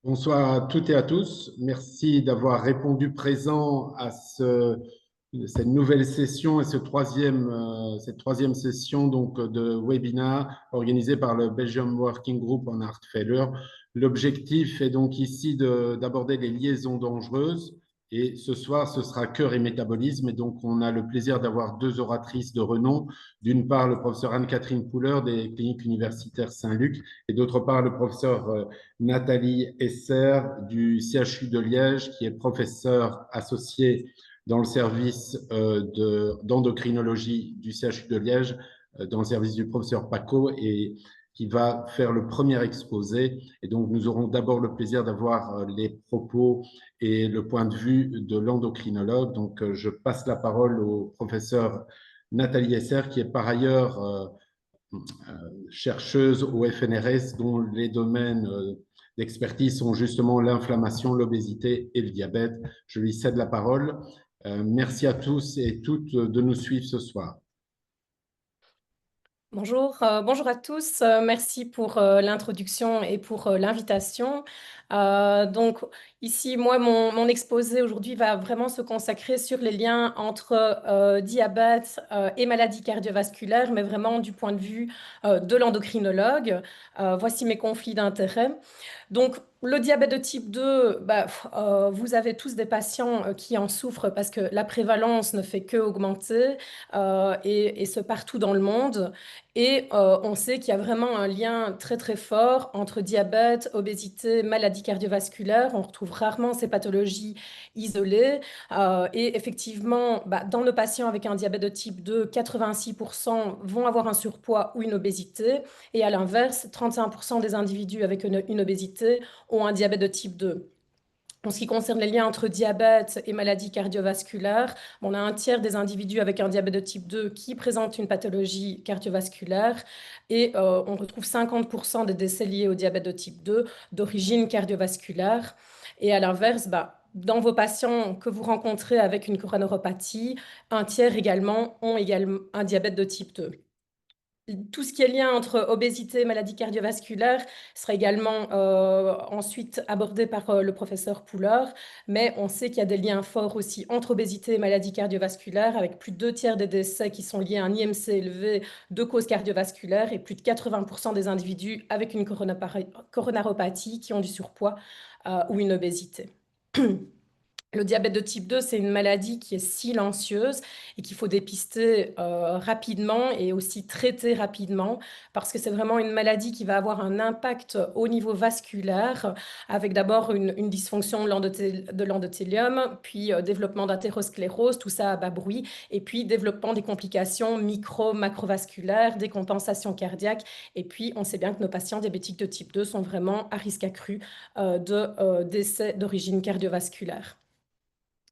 Bonsoir à toutes et à tous. Merci d'avoir répondu présent à cette nouvelle session et cette troisième session de webinaire organisée par le Belgium Working Group on Heart Failure. L'objectif est donc ici d'aborder les liaisons dangereuses. Et ce soir, ce sera cœur et métabolisme. Et donc, on a le plaisir d'avoir deux oratrices de renom. D'une part, le professeur Anne-Catherine Pouler des cliniques universitaires Saint-Luc et d'autre part, le professeur Nathalie Esser du CHU de Liège, qui est professeure associée dans le service d'endocrinologie du CHU de Liège, dans le service du professeur Paco, et qui va faire le premier exposé. Et donc, nous aurons d'abord le plaisir d'avoir les propos et le point de vue de l'endocrinologue. Donc, je passe la parole au professeur Nathalie Esser, qui est par ailleurs chercheuse au FNRS, dont les domaines d'expertise sont justement l'inflammation, l'obésité et le diabète. Je lui cède la parole. Merci à tous et toutes de nous suivre ce soir. Bonjour à tous. Merci pour l'introduction et pour l'invitation. Donc ici, moi, mon exposé aujourd'hui va vraiment se consacrer sur les liens entre diabète et maladies cardiovasculaires, mais vraiment du point de vue de l'endocrinologue. Voici mes conflits d'intérêts. Donc, le diabète de type 2, vous avez tous des patients qui en souffrent parce que la prévalence ne fait que augmenter et ce partout dans le monde. Et on sait qu'il y a vraiment un lien très très fort entre diabète, obésité, maladie cardiovasculaire. On retrouve rarement ces pathologies isolées. Et effectivement, dans nos patients avec un diabète de type 2, 86% vont avoir un surpoids ou une obésité. Et à l'inverse, 35% des individus avec une obésité ont un diabète de type 2. En ce qui concerne les liens entre diabète et maladies cardiovasculaires, on a un tiers des individus avec un diabète de type 2 qui présentent une pathologie cardiovasculaire et on retrouve 50% des décès liés au diabète de type 2 d'origine cardiovasculaire. Et à l'inverse, dans vos patients que vous rencontrez avec une coronariopathie, un tiers également ont également un diabète de type 2. Tout ce qui est lien entre obésité et maladie cardiovasculaire sera également ensuite abordé par le professeur Pouler, mais on sait qu'il y a des liens forts aussi entre obésité et maladie cardiovasculaire, avec plus de 2 tiers des décès qui sont liés à un IMC élevé de cause cardiovasculaire et plus de 80% des individus avec une coronariopathie qui ont du surpoids ou une obésité. Le diabète de type 2, c'est une maladie qui est silencieuse et qu'il faut dépister rapidement et aussi traiter rapidement parce que c'est vraiment une maladie qui va avoir un impact au niveau vasculaire avec d'abord une dysfonction de l'endothélium, puis développement d'athérosclérose, tout ça à bas bruit, et puis développement des complications macrovasculaires, des compensations cardiaques. Et puis, on sait bien que nos patients diabétiques de type 2 sont vraiment à risque accru de décès d'origine cardiovasculaire.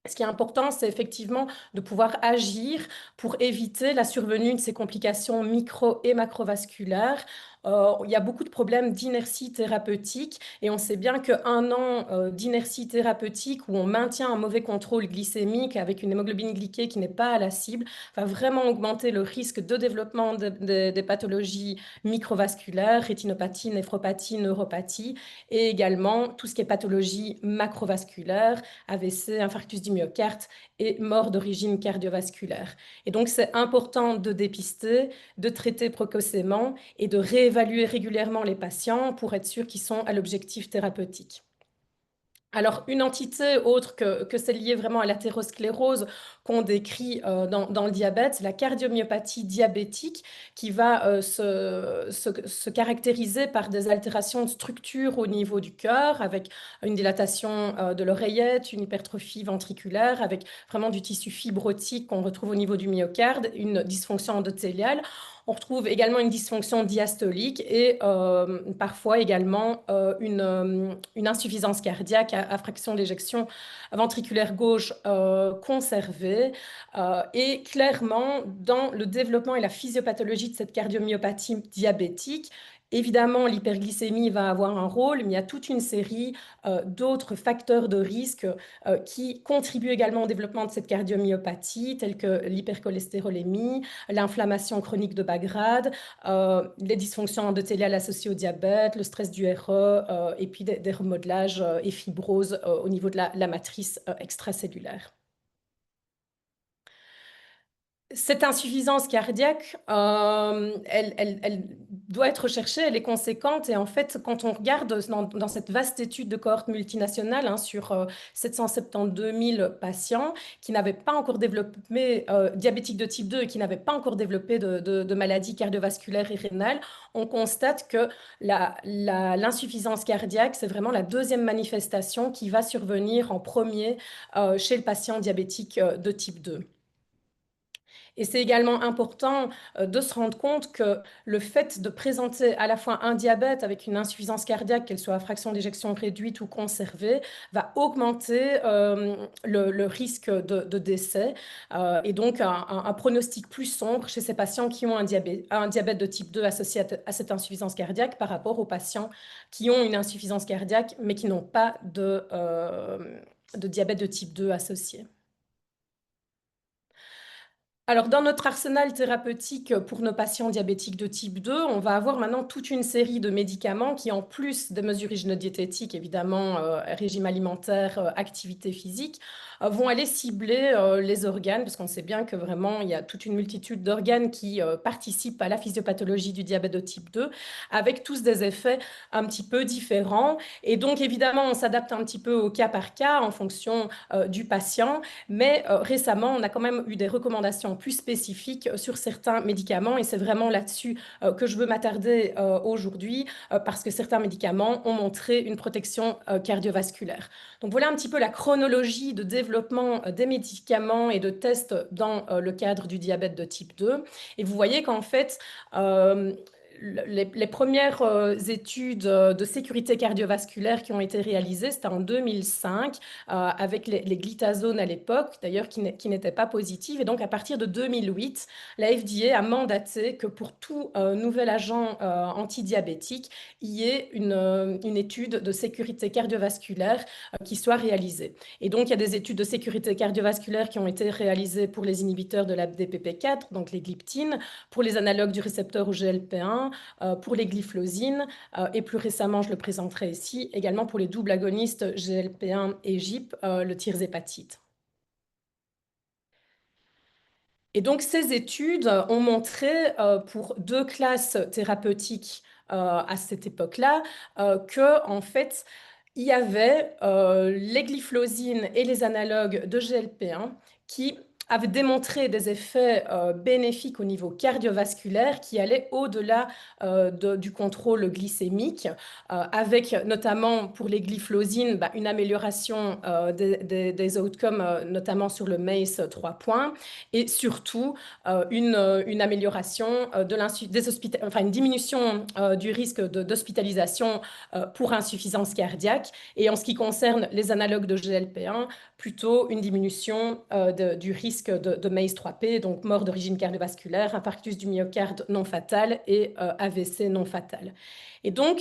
Ce qui est important, c'est effectivement de pouvoir agir pour éviter la survenue de ces complications micro- et macrovasculaires. Il y a beaucoup de problèmes d'inertie thérapeutique et on sait bien qu'un an d'inertie thérapeutique où on maintient un mauvais contrôle glycémique avec une hémoglobine glyquée qui n'est pas à la cible va vraiment augmenter le risque de développement des pathologies microvasculaires, rétinopathie, néphropathie, neuropathie et également tout ce qui est pathologie macrovasculaire, AVC, infarctus du myocarde et mort d'origine cardiovasculaire. Et donc, c'est important de dépister, de traiter précocement et de réévaluer régulièrement les patients pour être sûr qu'ils sont à l'objectif thérapeutique. Alors, une entité autre que celle liée vraiment à l'athérosclérose qu'on décrit dans le diabète, c'est la cardiomyopathie diabétique qui va se caractériser par des altérations de structure au niveau du cœur, avec une dilatation de l'oreillette, une hypertrophie ventriculaire, avec vraiment du tissu fibrotique qu'on retrouve au niveau du myocarde, une dysfonction endothéliale. On retrouve également une dysfonction diastolique et parfois également une insuffisance cardiaque à fraction d'éjection ventriculaire gauche conservée. Et clairement, dans le développement et la physiopathologie de cette cardiomyopathie diabétique, Évidemment, l'hyperglycémie va avoir un rôle, mais il y a toute une série d'autres facteurs de risque qui contribuent également au développement de cette cardiomyopathie, tels que l'hypercholestérolémie, l'inflammation chronique de bas grade, les dysfonctions endothéliales associées au diabète, le stress du RE, et puis des remodelages et fibroses au niveau de la matrice extracellulaire. Cette insuffisance cardiaque, elle doit être recherchée, elle est conséquente. Et en fait, quand on regarde dans cette vaste étude de cohorte multinationale sur 772 000 patients qui n'avaient pas encore développé diabétique de type 2 et qui n'avaient pas encore développé de maladies cardiovasculaires et rénales, on constate que l'insuffisance cardiaque, c'est vraiment la deuxième manifestation qui va survenir en premier chez le patient diabétique de type 2. Et c'est également important de se rendre compte que le fait de présenter à la fois un diabète avec une insuffisance cardiaque, qu'elle soit à fraction d'éjection réduite ou conservée, va augmenter le risque de décès et donc un pronostic plus sombre chez ces patients qui ont un diabète de type 2 associé à cette insuffisance cardiaque par rapport aux patients qui ont une insuffisance cardiaque mais qui n'ont pas de diabète de type 2 associé. Alors, dans notre arsenal thérapeutique pour nos patients diabétiques de type 2, on va avoir maintenant toute une série de médicaments qui, en plus des mesures hygiéno-diététiques, évidemment, régime alimentaire, activité physique, vont aller cibler les organes, parce qu'on sait bien que vraiment, il y a toute une multitude d'organes qui participent à la physiopathologie du diabète de type 2, avec tous des effets un petit peu différents. Et donc, évidemment, on s'adapte un petit peu au cas par cas en fonction du patient, mais récemment, on a quand même eu des recommandations plus spécifiques sur certains médicaments et c'est vraiment là-dessus que je veux m'attarder aujourd'hui parce que certains médicaments ont montré une protection cardiovasculaire. Donc voilà un petit peu la chronologie de développement des médicaments et de tests dans le cadre du diabète de type 2. Et vous voyez qu'en fait, les premières études de sécurité cardiovasculaire qui ont été réalisées, c'était en 2005, avec les glitazones à l'époque, d'ailleurs, qui n'étaient pas positives. Et donc, à partir de 2008, la FDA a mandaté que pour tout nouvel agent antidiabétique, il y ait une étude de sécurité cardiovasculaire qui soit réalisée. Et donc, il y a des études de sécurité cardiovasculaire qui ont été réalisées pour les inhibiteurs de la DPP4, donc les gliptines, pour les analogues du récepteur au GLP1, pour les glyphosines, et plus récemment, je le présenterai ici, également pour les doubles agonistes GLP1 et GIP, le tirzépatide. Et donc, ces études ont montré pour deux classes thérapeutiques à cette époque-là que, en fait, il y avait les glyphosines et les analogues de GLP1 qui avaient démontré des effets bénéfiques au niveau cardiovasculaire qui allaient au-delà du contrôle glycémique, avec notamment pour les glyphosines une amélioration des outcomes, notamment sur le MACE 3 points, et surtout une amélioration une diminution du risque d'hospitalisation pour insuffisance cardiaque. Et en ce qui concerne les analogues de GLP1, plutôt une diminution du risque de MACE 3P, donc mort d'origine cardiovasculaire, infarctus du myocarde non fatal et AVC non fatal. Et donc,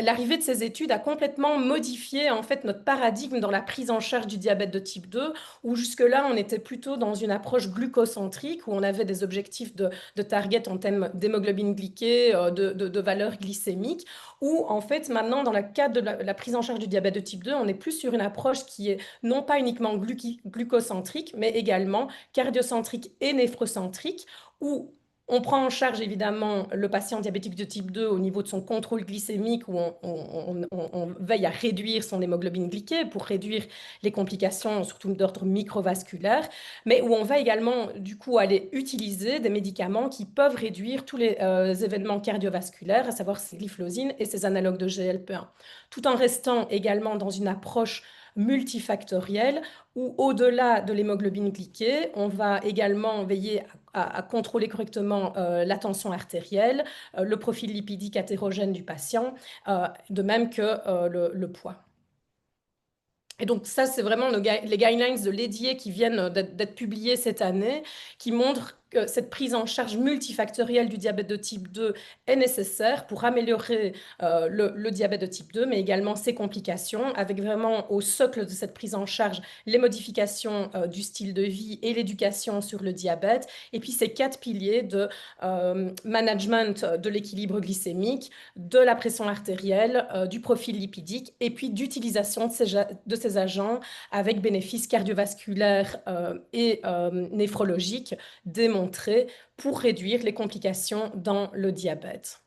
l'arrivée de ces études a complètement modifié en fait notre paradigme dans la prise en charge du diabète de type 2, où jusque-là, on était plutôt dans une approche glucocentrique, où on avait des objectifs de target en termes d'hémoglobine glyquée, de valeur glycémique, où en fait, maintenant, dans le cadre de la prise en charge du diabète de type 2, on est plus sur une approche qui est non pas uniquement glucocentrique, mais également cardiocentrique et néphrocentrique, où on prend en charge évidemment le patient diabétique de type 2 au niveau de son contrôle glycémique, où on veille à réduire son hémoglobine glyquée pour réduire les complications, surtout d'ordre microvasculaire, mais où on va également du coup aller utiliser des médicaments qui peuvent réduire tous les événements cardiovasculaires, à savoir ces glyphosines et ces analogues de GLP1, tout en restant également dans une approche multifactorielle où au-delà de l'hémoglobine glyquée, on va également veiller à contrôler correctement la tension artérielle, le profil lipidique hétérogène du patient, de même que le poids. Et donc ça, c'est vraiment les guidelines de l'EDIE qui viennent d'être publiés cette année, qui montrent cette prise en charge multifactorielle du diabète de type 2 est nécessaire pour améliorer le diabète de type 2, mais également ses complications, avec vraiment au socle de cette prise en charge les modifications du style de vie et l'éducation sur le diabète, et puis ces 4 piliers de management de l'équilibre glycémique, de la pression artérielle, du profil lipidique, et puis d'utilisation de ces agents avec bénéfices cardiovasculaires et néphrologiques démontrés pour réduire les complications dans le diabète.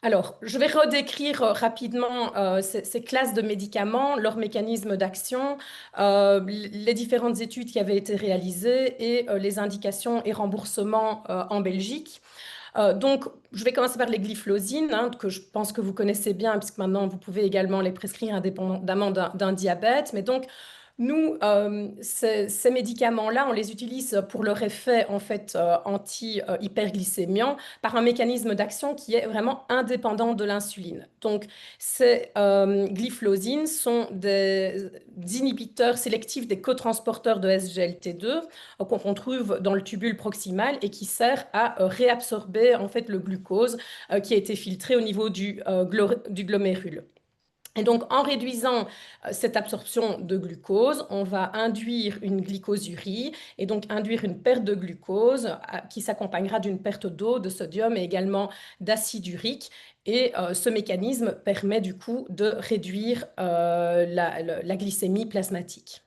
Alors, je vais redécrire rapidement ces classes de médicaments, leurs mécanismes d'action, les différentes études qui avaient été réalisées et les indications et remboursements en Belgique. Donc, je vais commencer par les glyphlosines, hein, que je pense que vous connaissez bien, puisque maintenant, vous pouvez également les prescrire indépendamment d'un diabète. Mais donc, nous, ces médicaments-là, on les utilise pour leur effet en fait anti-hyperglycémiant par un mécanisme d'action qui est vraiment indépendant de l'insuline. Donc, ces glyphlosines sont des inhibiteurs sélectifs des cotransporteurs de SGLT2 qu'on trouve dans le tubule proximal et qui sert à réabsorber en fait le glucose qui a été filtré au niveau du glomérule. Et donc, en réduisant cette absorption de glucose, on va induire une glycosurie et donc induire une perte de glucose qui s'accompagnera d'une perte d'eau, de sodium et également d'acide urique. Et ce mécanisme permet du coup de réduire la glycémie plasmatique.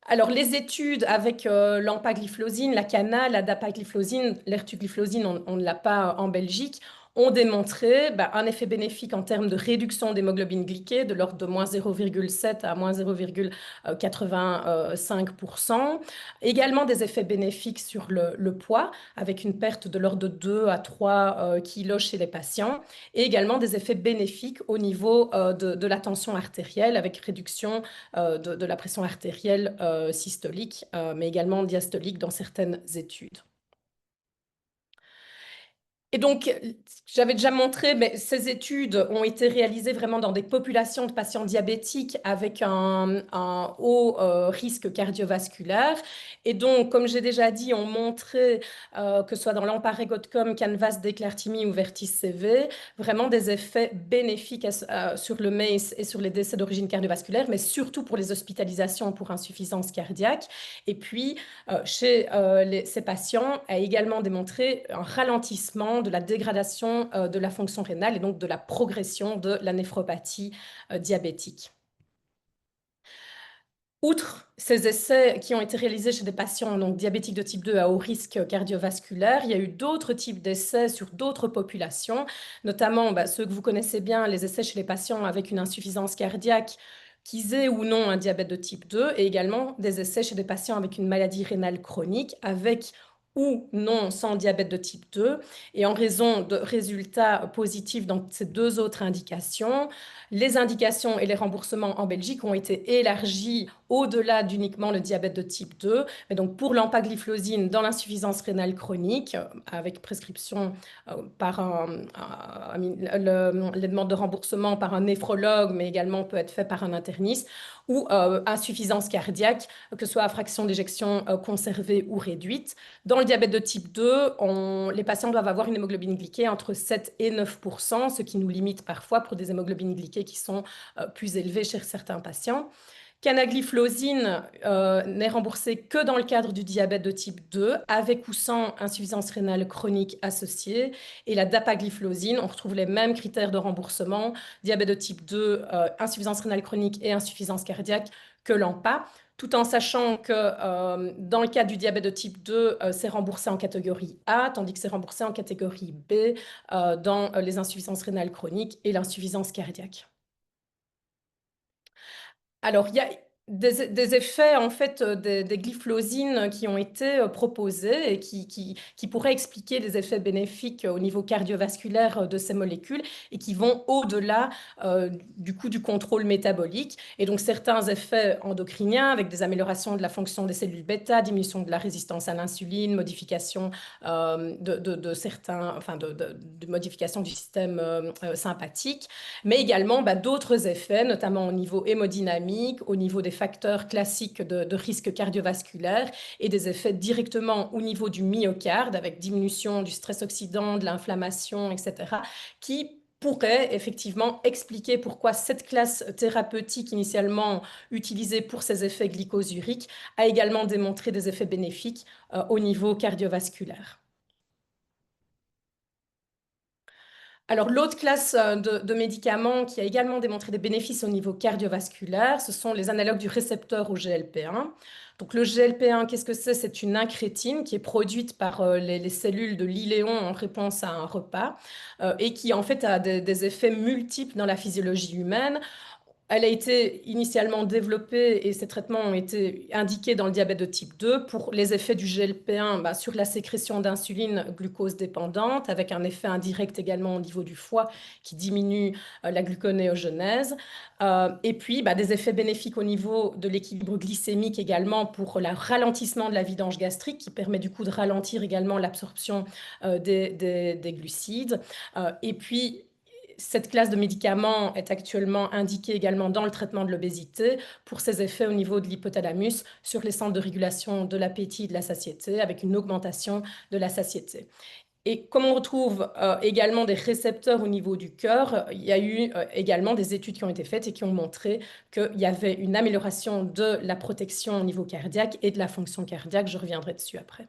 Alors, les études avec l'empagliflozine, la cana, la dapagliflozine, l'ertugliflozine, on ne l'a pas en Belgique, ont démontré un effet bénéfique en termes de réduction d'hémoglobine glyquée de l'ordre de moins 0,7 à moins 0,85%. Également des effets bénéfiques sur le poids, avec une perte de l'ordre de 2 à 3 kilos chez les patients. Et également des effets bénéfiques au niveau de la tension artérielle, avec réduction de la pression artérielle systolique, mais également diastolique dans certaines études. Et donc, j'avais déjà montré, mais ces études ont été réalisées vraiment dans des populations de patients diabétiques avec un haut risque cardiovasculaire. Et donc, comme j'ai déjà dit, on montrait, que ce soit dans l'Emparegotcom, Canvas, Declartimi ou Vertis-CV, vraiment des effets bénéfiques sur le MACE et sur les décès d'origine cardiovasculaire, mais surtout pour les hospitalisations pour insuffisance cardiaque. Et puis, chez ces patients, a également démontré un ralentissement de la dégradation de la fonction rénale et donc de la progression de la néphropathie diabétique. Outre ces essais qui ont été réalisés chez des patients donc, diabétiques de type 2 à haut risque cardiovasculaire, il y a eu d'autres types d'essais sur d'autres populations, notamment ceux que vous connaissez bien, les essais chez les patients avec une insuffisance cardiaque qu'ils aient ou non un diabète de type 2, et également des essais chez des patients avec une maladie rénale chronique, avec ou non sans diabète de type 2. Et en raison de résultats positifs dans ces deux autres indications, les indications et les remboursements en Belgique ont été élargis au-delà d'uniquement le diabète de type 2. Mais donc pour l'empagliflozine dans l'insuffisance rénale chronique, avec prescription par les demandes de remboursement par un néphrologue, mais également peut être fait par un interniste, ou insuffisance cardiaque, que ce soit à fraction d'éjection conservée ou réduite. Dans le diabète de type 2, les patients doivent avoir une hémoglobine glyquée entre 7 et 9%, ce qui nous limite parfois pour des hémoglobines glyquées qui sont plus élevées chez certains patients. Canagliflozine n'est remboursée que dans le cadre du diabète de type 2, avec ou sans insuffisance rénale chronique associée. Et la dapagliflozine, on retrouve les mêmes critères de remboursement, diabète de type 2, insuffisance rénale chronique et insuffisance cardiaque que l'AMPA, tout en sachant que dans le cas du diabète de type 2, c'est remboursé en catégorie A, tandis que c'est remboursé en catégorie B dans les insuffisances rénales chroniques et l'insuffisance cardiaque. Alors, il y a des effets, en fait, des glyphlosines qui ont été proposés et qui pourraient expliquer des effets bénéfiques au niveau cardiovasculaire de ces molécules et qui vont au-delà du coup du contrôle métabolique. Et donc, certains effets endocriniens avec des améliorations de la fonction des cellules bêta, diminution de la résistance à l'insuline, modification de certains, enfin, de modification du système sympathique, mais également d'autres effets, notamment au niveau hémodynamique, au niveau des facteurs classiques de risque cardiovasculaire et des effets directement au niveau du myocarde, avec diminution du stress oxydant, de l'inflammation, etc., qui pourrait effectivement expliquer pourquoi cette classe thérapeutique initialement utilisée pour ses effets glycosuriques a également démontré des effets bénéfiques au niveau cardiovasculaire. Alors, l'autre classe de médicaments qui a également démontré des bénéfices au niveau cardiovasculaire, ce sont les analogues du récepteur au GLP-1. Donc, le GLP-1, qu'est-ce que c'est? C'est une incrétine qui est produite par les cellules de l'iléon en réponse à un repas et qui, en fait, a des effets multiples dans la physiologie humaine. Elle a été initialement développée et ces traitements ont été indiqués dans le diabète de type 2 pour les effets du GLP-1 sur la sécrétion d'insuline glucose dépendante, avec un effet indirect également au niveau du foie qui diminue la gluconéogenèse. Et puis des effets bénéfiques au niveau de l'équilibre glycémique également pour le ralentissement de la vidange gastrique qui permet du coup de ralentir également l'absorption des glucides. Et puis cette classe de médicaments est actuellement indiquée également dans le traitement de l'obésité pour ses effets au niveau de l'hypothalamus sur les centres de régulation de l'appétit et de la satiété, avec une augmentation de la satiété. Et comme on retrouve également des récepteurs au niveau du cœur, il y a eu également des études qui ont été faites et qui ont montré qu'il y avait une amélioration de la protection au niveau cardiaque et de la fonction cardiaque. Je reviendrai dessus après.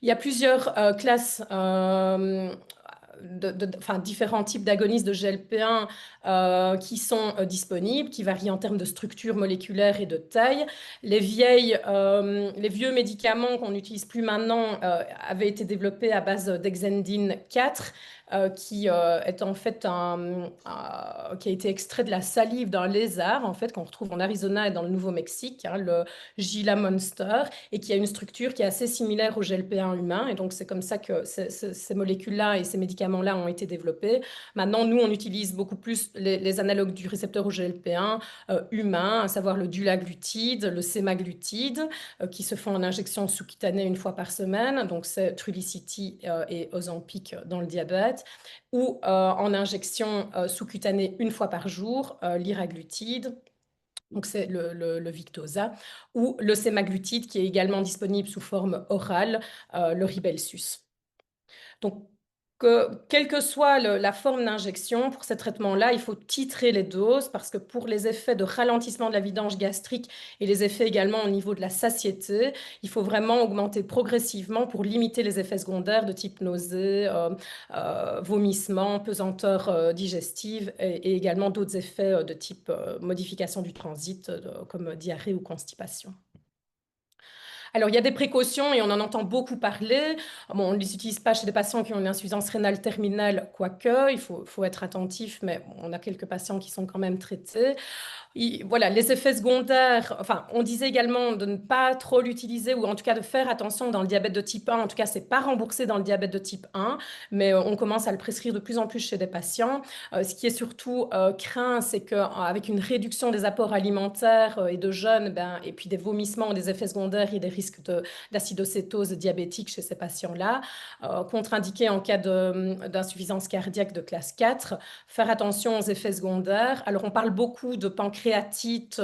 Il y a plusieurs classes différents types d'agonistes de GLP-1 qui sont disponibles, qui varient en termes de structure moléculaire et de taille. Les vieux médicaments qu'on n'utilise plus maintenant avaient été développés à base d'hexendine 4, qui est en fait qui a été extrait de la salive d'un lézard, en fait, qu'on retrouve en Arizona et dans le Nouveau-Mexique, le Gila Monster, et qui a une structure qui est assez similaire au GLP-1 humain. Et donc, c'est comme ça que ces molécules-là et ces médicaments-là ont été développés. Maintenant, nous, on utilise beaucoup plus les analogues du récepteur au GLP-1 humain, à savoir le dulaglutide, le sémaglutide, qui se font en injection sous-cutanée une fois par semaine. Donc, c'est Trulicity et Ozempic dans le diabète. Ou en injection sous-cutanée une fois par jour, liraglutide. Donc, c'est le Victoza, ou le sémaglutide qui est également disponible sous forme orale, le Rybelsus. Donc, quelle que soit la forme d'injection, pour ces traitements-là, il faut titrer les doses parce que pour les effets de ralentissement de la vidange gastrique et les effets également au niveau de la satiété, il faut vraiment augmenter progressivement pour limiter les effets secondaires de type nausée, vomissement, pesanteur digestive et également d'autres effets de type modification du transit comme diarrhée ou constipation. Alors, il y a des précautions et on en entend beaucoup parler. Bon, on ne les utilise pas chez des patients qui ont une insuffisance rénale terminale, quoique, il faut être attentif, mais on a quelques patients qui sont quand même traités. Voilà, les effets secondaires, enfin, on disait également de ne pas trop l'utiliser ou en tout cas de faire attention dans le diabète de type 1. En tout cas, c'est pas remboursé dans le diabète de type 1, mais on commence à le prescrire de plus en plus chez des patients. Ce qui est surtout craint, c'est qu'avec une réduction des apports alimentaires et de jeûne, et puis des vomissements, des effets secondaires et des risques d'acidocétose diabétique chez ces patients-là, contre-indiqué en cas d'insuffisance cardiaque de classe 4, faire attention aux effets secondaires. Alors, on parle beaucoup de pancréatite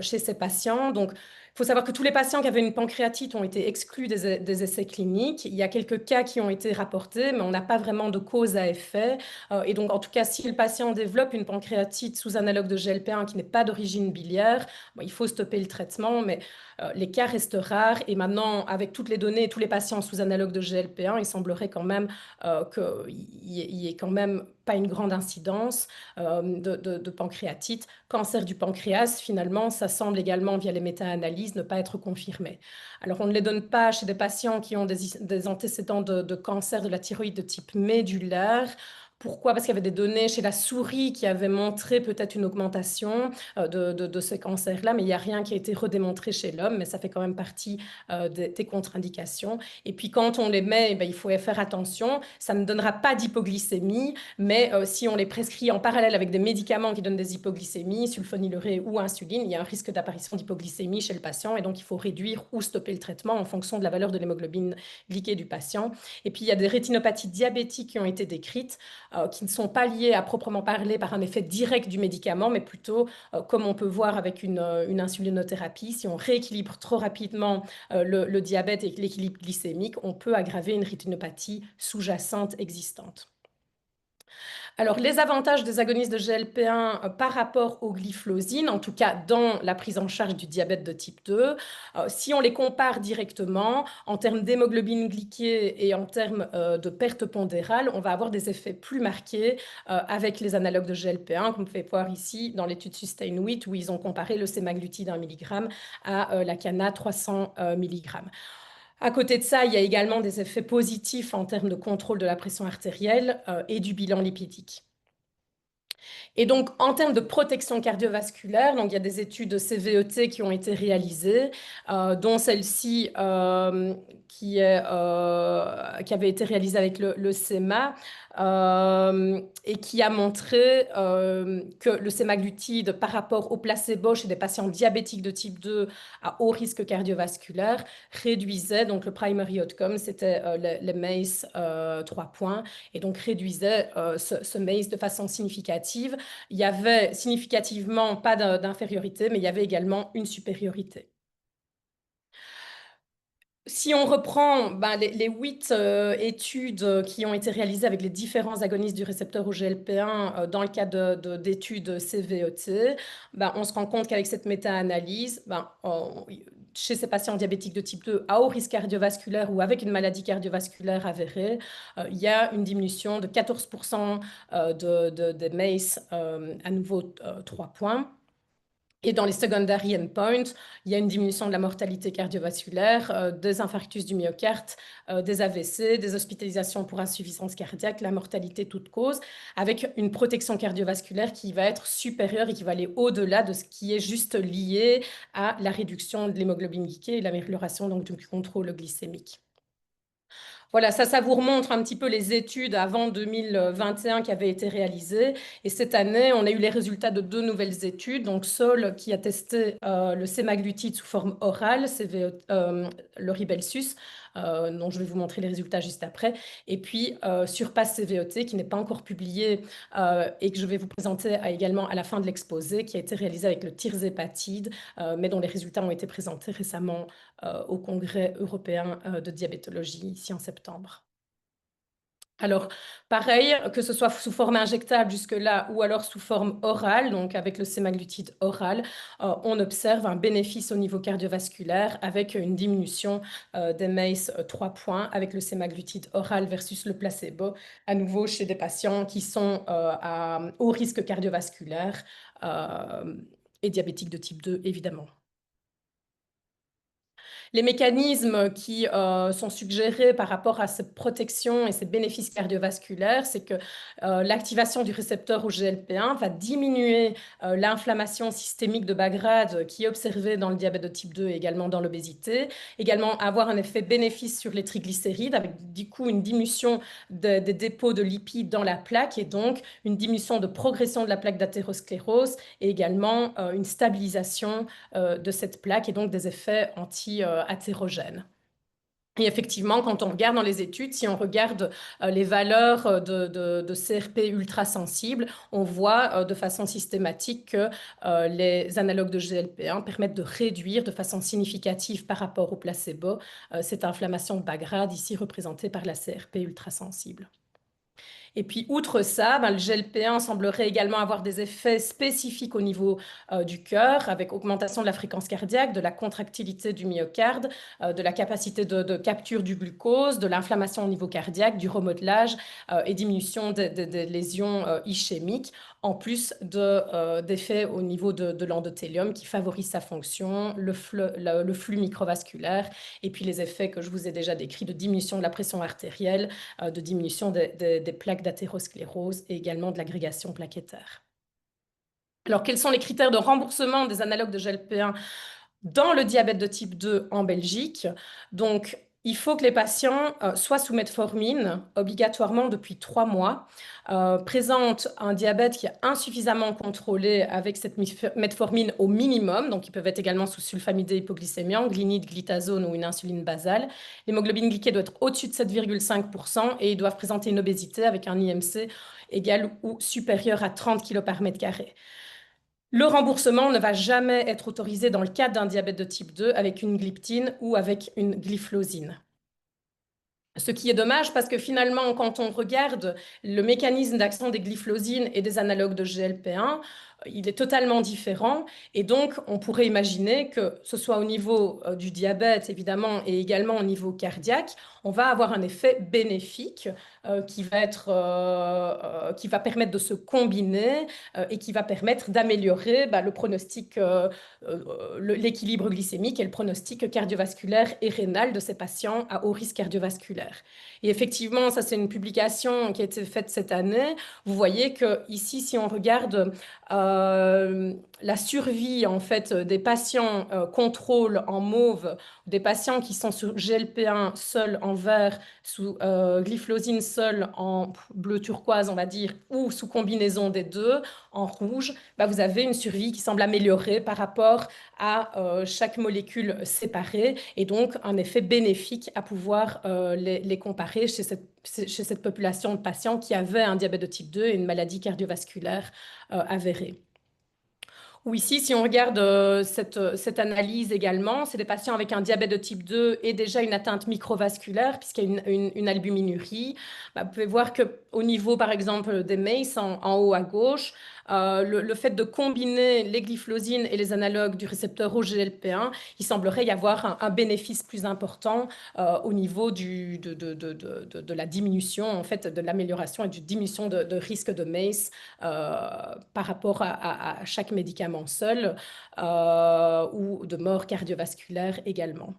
chez ces patients. Donc, il faut savoir que tous les patients qui avaient une pancréatite ont été exclus des essais cliniques. Il y a quelques cas qui ont été rapportés, mais on n'a pas vraiment de cause à effet. Et donc, en tout cas, si le patient développe une pancréatite sous analogue de GLP-1 qui n'est pas d'origine biliaire, il faut stopper le traitement, mais les cas restent rares. Et maintenant, avec toutes les données et tous les patients sous analogue de GLP-1, il semblerait quand même qu'il n'y ait quand même pas une grande incidence de pancréatite. Cancer du pancréas, finalement, ça semble également, via les méta-analyses, ne pas être confirmé. Alors, on ne les donne pas chez des patients qui ont des antécédents de cancer de la thyroïde de type médulaire. Pourquoi? Parce qu'il y avait des données chez la souris qui avaient montré peut-être une augmentation de ces cancers-là, mais il n'y a rien qui a été redémontré chez l'homme, mais ça fait quand même partie des contre-indications. Et puis quand on les met, il faut faire attention. Ça ne donnera pas d'hypoglycémie, mais si on les prescrit en parallèle avec des médicaments qui donnent des hypoglycémies, sulfonylurée ou insuline, il y a un risque d'apparition d'hypoglycémie chez le patient et donc il faut réduire ou stopper le traitement en fonction de la valeur de l'hémoglobine glyquée du patient. Et puis il y a des rétinopathies diabétiques qui ont été décrites. qui ne sont pas liées à proprement parler par un effet direct du médicament, mais plutôt comme on peut voir avec une insulinothérapie. Si on rééquilibre trop rapidement le diabète et l'équilibre glycémique, on peut aggraver une rétinopathie sous-jacente existante. Alors, les avantages des agonistes de GLP-1 par rapport aux glyphosine, en tout cas dans la prise en charge du diabète de type 2, si on les compare directement en termes d'hémoglobine glyquée et en termes de perte pondérale, on va avoir des effets plus marqués avec les analogues de GLP-1, comme vous pouvez voir ici dans l'étude Sustain 8, où ils ont comparé le sémaglutide 1 mg à la cana 300 mg. À côté de ça, il y a également des effets positifs en termes de contrôle de la pression artérielle et du bilan lipidique. Et donc, en termes de protection cardiovasculaire, donc il y a des études de CVET qui ont été réalisées, dont celle-ci qui avait été réalisée avec le SEMA et qui a montré que le sémaglutide par rapport au placebo chez des patients diabétiques de type 2 à haut risque cardiovasculaire réduisait, donc le primary outcome, c'était les MACE 3 points, et donc réduisait ce MACE de façon significative. Il y avait significativement pas d'infériorité, mais il y avait également une supériorité. Si on reprend les 8 études qui ont été réalisées avec les différents agonistes du récepteur au GLP-1 dans le cadre d'études CVET, on se rend compte qu'avec cette méta-analyse, chez ces patients diabétiques de type 2 à haut risque cardiovasculaire ou avec une maladie cardiovasculaire avérée, il y a une diminution de 14% des MACE, à nouveau 3 points. Et dans les secondary endpoints, il y a une diminution de la mortalité cardiovasculaire, des infarctus du myocarde, des AVC, des hospitalisations pour insuffisance cardiaque, la mortalité toute cause, avec une protection cardiovasculaire qui va être supérieure et qui va aller au-delà de ce qui est juste lié à la réduction de l'hémoglobine glyquée et l'amélioration donc du contrôle glycémique. Voilà, ça vous remontre un petit peu les études avant 2021 qui avaient été réalisées. Et cette année, on a eu les résultats de 2 nouvelles études. Donc, Sol qui a testé le sémaglutide sous forme orale, le Ribelsus, dont je vais vous montrer les résultats juste après. Et puis, Surpass CVOT, qui n'est pas encore publié et que je vais vous présenter également à la fin de l'exposé, qui a été réalisé avec le tirzépatide, mais dont les résultats ont été présentés récemment au Congrès européen de diabétologie, ici en septembre. Alors, pareil, que ce soit sous forme injectable jusque-là ou alors sous forme orale, donc avec le sémaglutide oral, on observe un bénéfice au niveau cardiovasculaire avec une diminution des MACE 3 points avec le sémaglutide oral versus le placebo, à nouveau chez des patients qui sont à haut risque cardiovasculaire et diabétiques de type 2, évidemment. Les mécanismes qui sont suggérés par rapport à cette protection et ces bénéfices cardiovasculaires, c'est que l'activation du récepteur au GLP-1 va diminuer l'inflammation systémique de bas grade qui est observée dans le diabète de type 2 et également dans l'obésité. Également avoir un effet bénéfice sur les triglycérides avec du coup une diminution des dépôts de lipides dans la plaque et donc une diminution de progression de la plaque d'athérosclérose et également une stabilisation de cette plaque et donc des effets anti-athérogènes. Et effectivement, quand on regarde dans les études, si on regarde les valeurs de CRP ultrasensibles, on voit de façon systématique que les analogues de GLP-1 permettent de réduire de façon significative par rapport au placebo cette inflammation de bas grade, ici représentée par la CRP ultrasensible. Et puis, outre ça, le GLP-1 semblerait également avoir des effets spécifiques au niveau du cœur, avec augmentation de la fréquence cardiaque, de la contractilité du myocarde, de la capacité de capture du glucose, de l'inflammation au niveau cardiaque, du remodelage et diminution des lésions ischémiques, en plus d'effets au niveau de l'endothélium qui favorisent sa fonction, le flux microvasculaire, et puis les effets que je vous ai déjà décrits de diminution de la pression artérielle, de diminution des plaques d'athérosclérose et également de l'agrégation plaquettaire. Alors, quels sont les critères de remboursement des analogues de GLP-1 dans le diabète de type 2 en Belgique? Donc, il faut que les patients soient sous metformine obligatoirement depuis 3 mois, présentent un diabète qui est insuffisamment contrôlé avec cette metformine au minimum, donc ils peuvent être également sous sulfamide hypoglycémiant, glinide, glitazone ou une insuline basale. L'hémoglobine glyquée doit être au-dessus de 7,5% et ils doivent présenter une obésité avec un IMC égal ou supérieur à 30 kg par mètre carré. Le remboursement ne va jamais être autorisé dans le cadre d'un diabète de type 2 avec une glyptine ou avec une glyphlosine. Ce qui est dommage parce que finalement, quand on regarde le mécanisme d'action des glyphlosines et des analogues de GLP-1, il est totalement différent. Et donc, on pourrait imaginer que ce soit au niveau du diabète, évidemment, et également au niveau cardiaque, on va avoir un effet bénéfique qui va permettre de se combiner et qui va permettre d'améliorer le pronostic, l'équilibre glycémique et le pronostic cardiovasculaire et rénal de ces patients à haut risque cardiovasculaire. Et effectivement, ça c'est une publication qui a été faite cette année. Vous voyez que ici, si on regarde la survie en fait des patients contrôle en mauve, des patients qui sont sur GLP-1 seul en vert, sous glyphlosine seul en bleu turquoise, on va dire, ou sous combinaison des deux en rouge, vous avez une survie qui semble améliorée par rapport à chaque molécule séparée et donc un effet bénéfique à pouvoir les comparer chez cette population de patients qui avaient un diabète de type 2 et une maladie cardiovasculaire avérée. Ou ici, si on regarde cette analyse également, c'est des patients avec un diabète de type 2 et déjà une atteinte microvasculaire, puisqu'il y a une albuminurie. Vous pouvez voir qu'au niveau, par exemple, des MACE en haut à gauche, le fait de combiner les glyphlosines et les analogues du récepteur OGLP1, il semblerait y avoir un bénéfice plus important au niveau de la diminution, en fait, de l'amélioration et de diminution de risque de MACE par rapport à chaque médicament seul ou de mort cardiovasculaire également.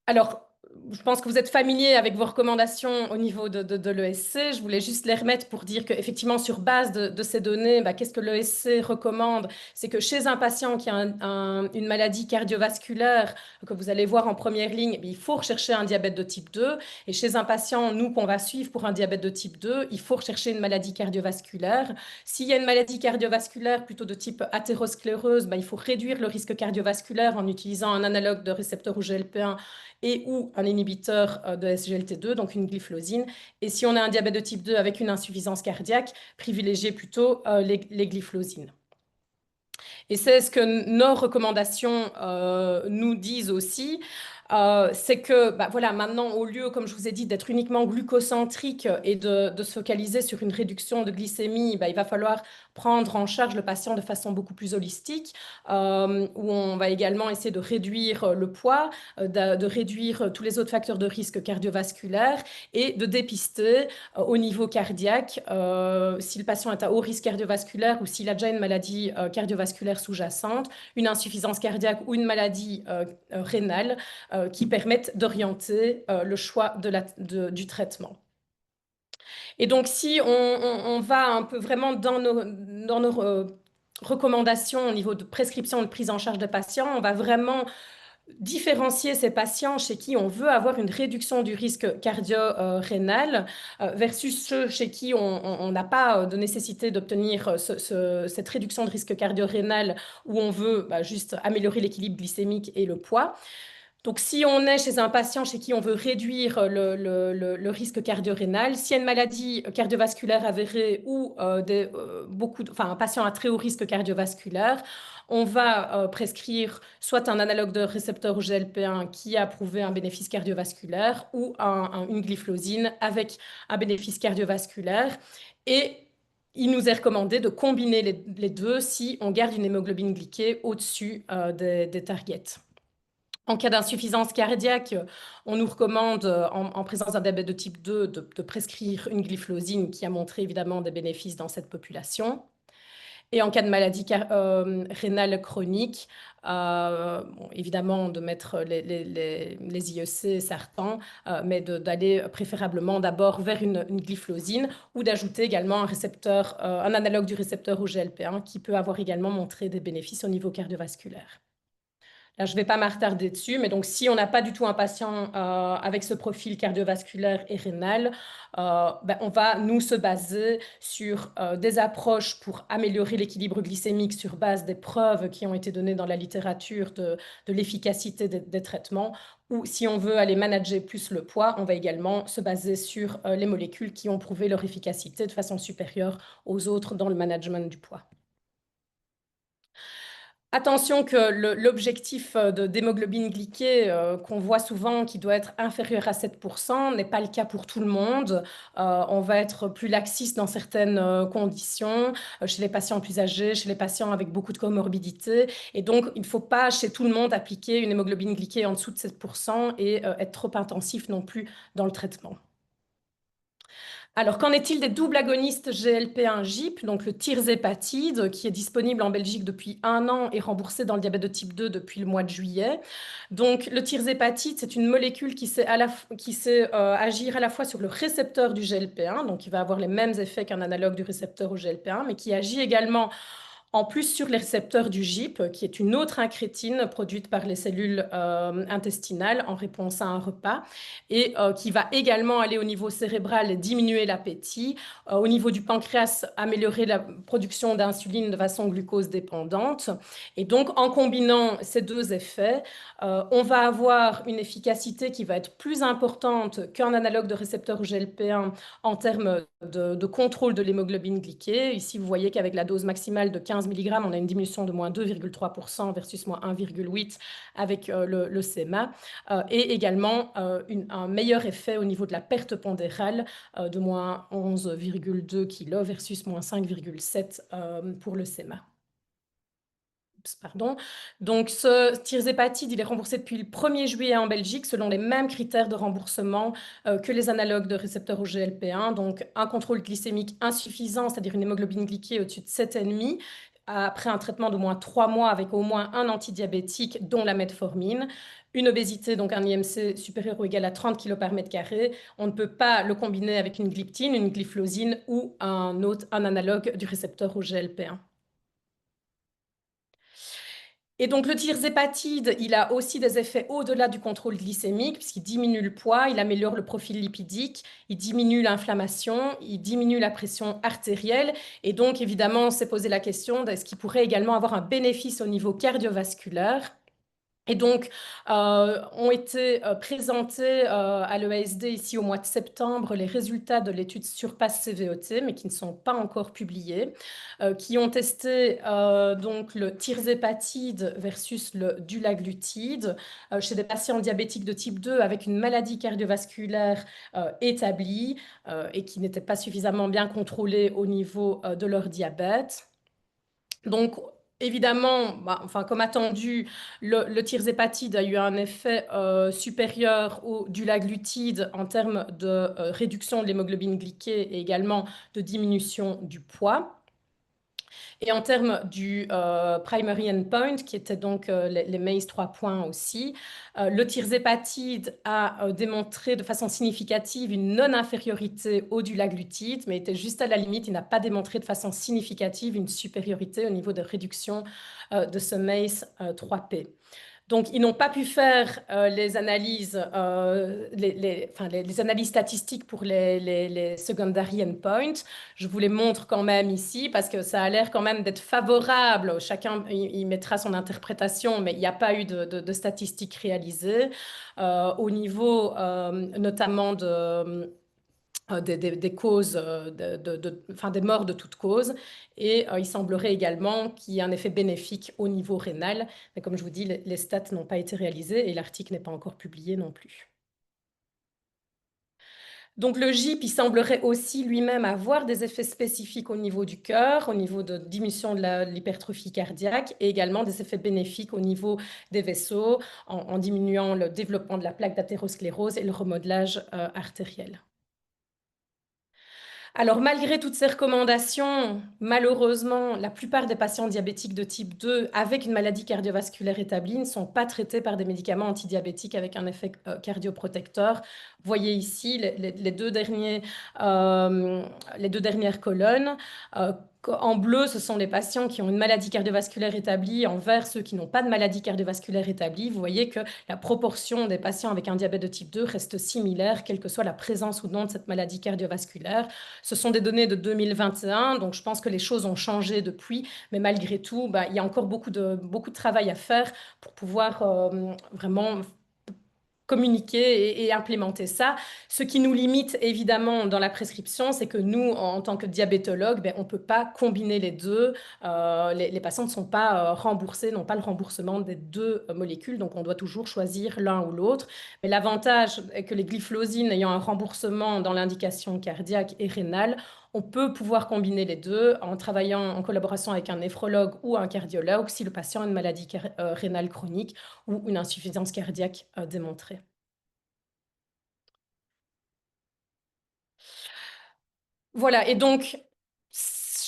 Alors, je pense que vous êtes familier avec vos recommandations au niveau de l'ESC. Je voulais juste les remettre pour dire qu'effectivement, sur base de ces données, qu'est-ce que l'ESC recommande? C'est que chez un patient qui a une maladie cardiovasculaire, que vous allez voir en première ligne, il faut rechercher un diabète de type 2. Et chez un patient, nous, qu'on va suivre pour un diabète de type 2, il faut rechercher une maladie cardiovasculaire. S'il y a une maladie cardiovasculaire plutôt de type athéroscléreuse, il faut réduire le risque cardiovasculaire en utilisant un analogue de récepteur GLP-1 et ou un inhibiteur de SGLT2, donc une glyphlosine. Et si on a un diabète de type 2 avec une insuffisance cardiaque, privilégier plutôt les glyphlosines. Et c'est ce que nos recommandations nous disent aussi. C'est que voilà, maintenant, au lieu, comme je vous ai dit, d'être uniquement glucocentrique et de se focaliser sur une réduction de glycémie, il va falloir prendre en charge le patient de façon beaucoup plus holistique, où on va également essayer de réduire le poids, de réduire tous les autres facteurs de risque cardiovasculaire et de dépister au niveau cardiaque si le patient est à haut risque cardiovasculaire ou s'il a déjà une maladie cardiovasculaire sous-jacente, une insuffisance cardiaque ou une maladie rénale qui permettent d'orienter le choix du traitement. Et donc, si on va un peu vraiment dans nos recommandations au niveau de prescription et de prise en charge de patients, on va vraiment différencier ces patients chez qui on veut avoir une réduction du risque cardio-rénal versus ceux chez qui on n'a pas de nécessité d'obtenir cette réduction de risque cardio-rénal où on veut juste améliorer l'équilibre glycémique et le poids. Donc, si on est chez un patient chez qui on veut réduire le risque cardio-rénal, s'il y a une maladie cardiovasculaire avérée ou un patient à très haut risque cardiovasculaire, on va prescrire soit un analogue de récepteur GLP-1 qui a prouvé un bénéfice cardiovasculaire ou une glyphlosine avec un bénéfice cardiovasculaire. Et il nous est recommandé de combiner les deux si on garde une hémoglobine glyquée au-dessus des targets. En cas d'insuffisance cardiaque, on nous recommande, en présence d'un diabète de type 2, de prescrire une glyphlosine qui a montré évidemment des bénéfices dans cette population. Et en cas de maladie rénale chronique, évidemment de mettre les IEC certains, mais d'aller préférablement d'abord vers une glyphlosine ou d'ajouter également un analogue du récepteur au GLP-1 qui peut avoir également montré des bénéfices au niveau cardiovasculaire. Là, je ne vais pas m'attarder dessus, mais donc si on n'a pas du tout un patient avec ce profil cardiovasculaire et rénal, on va nous se baser sur des approches pour améliorer l'équilibre glycémique sur base des preuves qui ont été données dans la littérature de l'efficacité des traitements. Ou si on veut aller manager plus le poids, on va également se baser sur les molécules qui ont prouvé leur efficacité de façon supérieure aux autres dans le management du poids. Attention que l'objectif d'hémoglobine glyquée qu'on voit souvent, qui doit être inférieur à 7%, n'est pas le cas pour tout le monde. On va être plus laxiste dans certaines conditions, chez les patients plus âgés, chez les patients avec beaucoup de comorbidités. Et donc, il ne faut pas chez tout le monde appliquer une hémoglobine glyquée en dessous de 7% et être trop intensif non plus dans le traitement. Alors, qu'en est-il des doubles agonistes GLP-1/GIP, donc le tirzépatide, qui est disponible en Belgique depuis 1 an et remboursé dans le diabète de type 2 depuis le mois de juillet. Donc, le tirzépatide, c'est une molécule qui sait agir à la fois sur le récepteur du GLP-1, donc il va avoir les mêmes effets qu'un analogue du récepteur au GLP-1, mais qui agit également en plus sur les récepteurs du GIP, qui est une autre incrétine produite par les cellules intestinales en réponse à un repas, et qui va également aller au niveau cérébral et diminuer l'appétit, au niveau du pancréas, améliorer la production d'insuline de façon glucose dépendante. Et donc, en combinant ces deux effets, on va avoir une efficacité qui va être plus importante qu'un analogue de récepteur GLP-1 en termes de contrôle de l'hémoglobine glyquée. Ici, vous voyez qu'avec la dose maximale de 15 mg, on a une diminution de moins 2,3% versus moins 1,8% avec le SEMA, et également un meilleur effet au niveau de la perte pondérale de moins 11,2 kg versus moins 5,7 pour le SEMA. Pardon. Donc, ce tirzépatide, il est remboursé depuis le 1er juillet en Belgique selon les mêmes critères de remboursement que les analogues de récepteurs au GLP-1. Donc, un contrôle glycémique insuffisant, c'est-à-dire une hémoglobine glyquée au-dessus de 7,5 après un traitement de moins 3 mois avec au moins un antidiabétique, dont la metformine. Une obésité, donc un IMC supérieur ou égal à 30 kg par mètre carré. On ne peut pas le combiner avec une gliptine, une glyphlosine ou un analogue du récepteur au GLP-1. Et donc, le tirzépatide, il a aussi des effets au-delà du contrôle glycémique, puisqu'il diminue le poids, il améliore le profil lipidique, il diminue l'inflammation, il diminue la pression artérielle. Et donc, évidemment, on s'est posé la question d'est-ce qu'il pourrait également avoir un bénéfice au niveau cardiovasculaire. Et donc, ont été présentés à l'EASD ici au mois de septembre les résultats de l'étude Surpass CVOT, mais qui ne sont pas encore publiés, qui ont testé donc le tirzépatide versus le dulaglutide chez des patients diabétiques de type 2 avec une maladie cardiovasculaire établie et qui n'étaient pas suffisamment bien contrôlés au niveau de leur diabète. Donc, évidemment, comme attendu, le tirzépatide a eu un effet supérieur au dulaglutide en termes de réduction de l'hémoglobine glyquée et également de diminution du poids. Et en termes du primary endpoint, qui était donc les MACE 3 points aussi, le tirzépatide a démontré de façon significative une non-infériorité au dulaglutide, mais était juste à la limite, il n'a pas démontré de façon significative une supériorité au niveau de réduction de ce MACE 3P. Donc, ils n'ont pas pu faire les analyses statistiques pour les secondary endpoints. Je vous les montre quand même ici parce que ça a l'air quand même d'être favorable. Chacun il mettra son interprétation, mais il n'y a pas eu de statistiques réalisées au niveau notamment des causes, des morts de toute cause. Et il semblerait également qu'il y ait un effet bénéfique au niveau rénal. Mais comme je vous dis, les stats n'ont pas été réalisés et l'article n'est pas encore publié non plus. Donc le GIP, il semblerait aussi lui-même avoir des effets spécifiques au niveau du cœur, au niveau de diminution de l'hypertrophie cardiaque et également des effets bénéfiques au niveau des vaisseaux en diminuant le développement de la plaque d'athérosclérose et le remodelage artériel. Alors, malgré toutes ces recommandations, malheureusement, la plupart des patients diabétiques de type 2 avec une maladie cardiovasculaire établie ne sont pas traités par des médicaments antidiabétiques avec un effet cardioprotecteur. Vous voyez ici les deux dernières colonnes. en bleu, ce sont les patients qui ont une maladie cardiovasculaire établie. En vert, ceux qui n'ont pas de maladie cardiovasculaire établie. Vous voyez que la proportion des patients avec un diabète de type 2 reste similaire, quelle que soit la présence ou non de cette maladie cardiovasculaire. Ce sont des données de 2021, donc je pense que les choses ont changé depuis. Mais malgré tout, il y a encore beaucoup de travail à faire pour pouvoir vraiment communiquer et implémenter ça. Ce qui nous limite évidemment dans la prescription, c'est que nous, en tant que diabétologues, on ne peut pas combiner les deux. Les patients ne sont pas remboursés, n'ont pas le remboursement des deux molécules, donc on doit toujours choisir l'un ou l'autre. Mais l'avantage est que les glyphlosines ayant un remboursement dans l'indication cardiaque et rénale, on peut pouvoir combiner les deux en travaillant en collaboration avec un néphrologue ou un cardiologue si le patient a une maladie rénale chronique ou une insuffisance cardiaque démontrée. Voilà, et donc,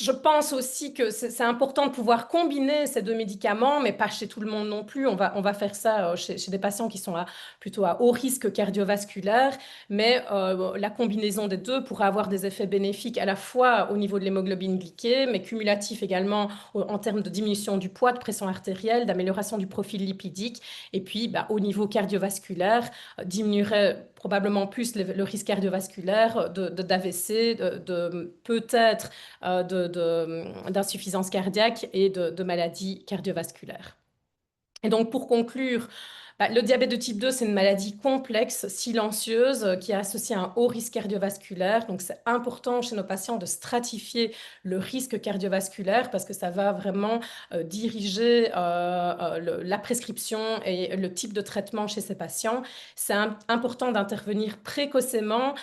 je pense aussi que c'est important de pouvoir combiner ces deux médicaments, mais pas chez tout le monde non plus. On va faire ça chez des patients qui sont plutôt à haut risque cardiovasculaire, mais la combinaison des deux pourra avoir des effets bénéfiques à la fois au niveau de l'hémoglobine glyquée, mais cumulatif également en termes de diminution du poids, de pression artérielle, d'amélioration du profil lipidique, et puis au niveau cardiovasculaire, diminuerait probablement plus le risque cardiovasculaire d'AVC, peut-être d'insuffisance cardiaque et de maladies cardiovasculaires. Et donc, pour conclure, le diabète de type 2, c'est une maladie complexe, silencieuse, qui est associée à un haut risque cardiovasculaire. Donc, c'est important chez nos patients de stratifier le risque cardiovasculaire parce que ça va vraiment diriger la prescription et le type de traitement chez ces patients. C'est important d'intervenir précocement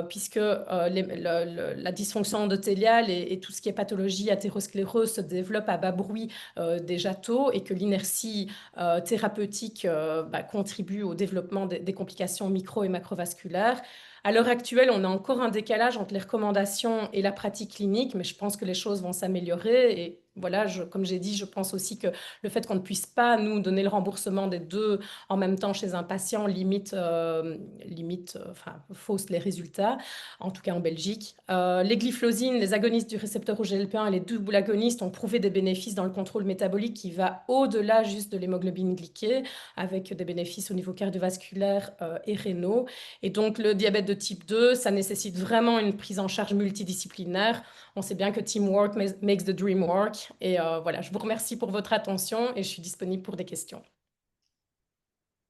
puisque la dysfonction endothéliale et tout ce qui est pathologie athérosclérose se développe à bas bruit déjà tôt et que l'inertie thérapeutique contribue au développement des complications micro- et macrovasculaires. À l'heure actuelle, on a encore un décalage entre les recommandations et la pratique clinique, mais je pense que les choses vont s'améliorer. Et voilà, comme j'ai dit, je pense aussi que le fait qu'on ne puisse pas nous donner le remboursement des deux en même temps chez un patient fausse les résultats, en tout cas en Belgique. Les glyphlosines, les agonistes du récepteur au GLP-1 et les double agonistes ont prouvé des bénéfices dans le contrôle métabolique qui va au-delà juste de l'hémoglobine glyquée, avec des bénéfices au niveau cardiovasculaire et rénaux. Et donc, le diabète de type 2, ça nécessite vraiment une prise en charge multidisciplinaire. On sait bien que teamwork makes the dream work. Et voilà, je vous remercie pour votre attention et je suis disponible pour des questions.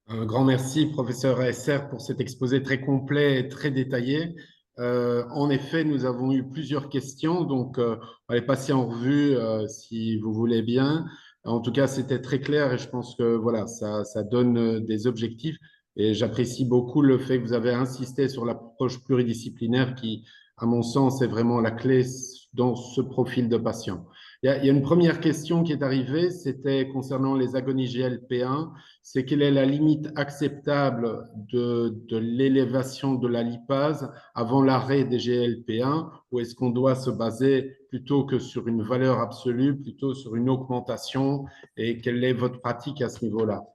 Un grand merci, professeur SR, pour cet exposé très complet et très détaillé. En effet, nous avons eu plusieurs questions, donc on va les passer en revue si vous voulez bien. En tout cas, c'était très clair et je pense que voilà, ça donne des objectifs. Et j'apprécie beaucoup le fait que vous avez insisté sur l'approche pluridisciplinaire qui, à mon sens, est vraiment la clé dans ce profil de patient. Il y a une première question qui est arrivée, c'était concernant les agonies GLP-1, c'est quelle est la limite acceptable de l'élévation de la lipase avant l'arrêt des GLP-1, ou est-ce qu'on doit se baser plutôt que sur une valeur absolue, plutôt sur une augmentation, et quelle est votre pratique à ce niveau-là?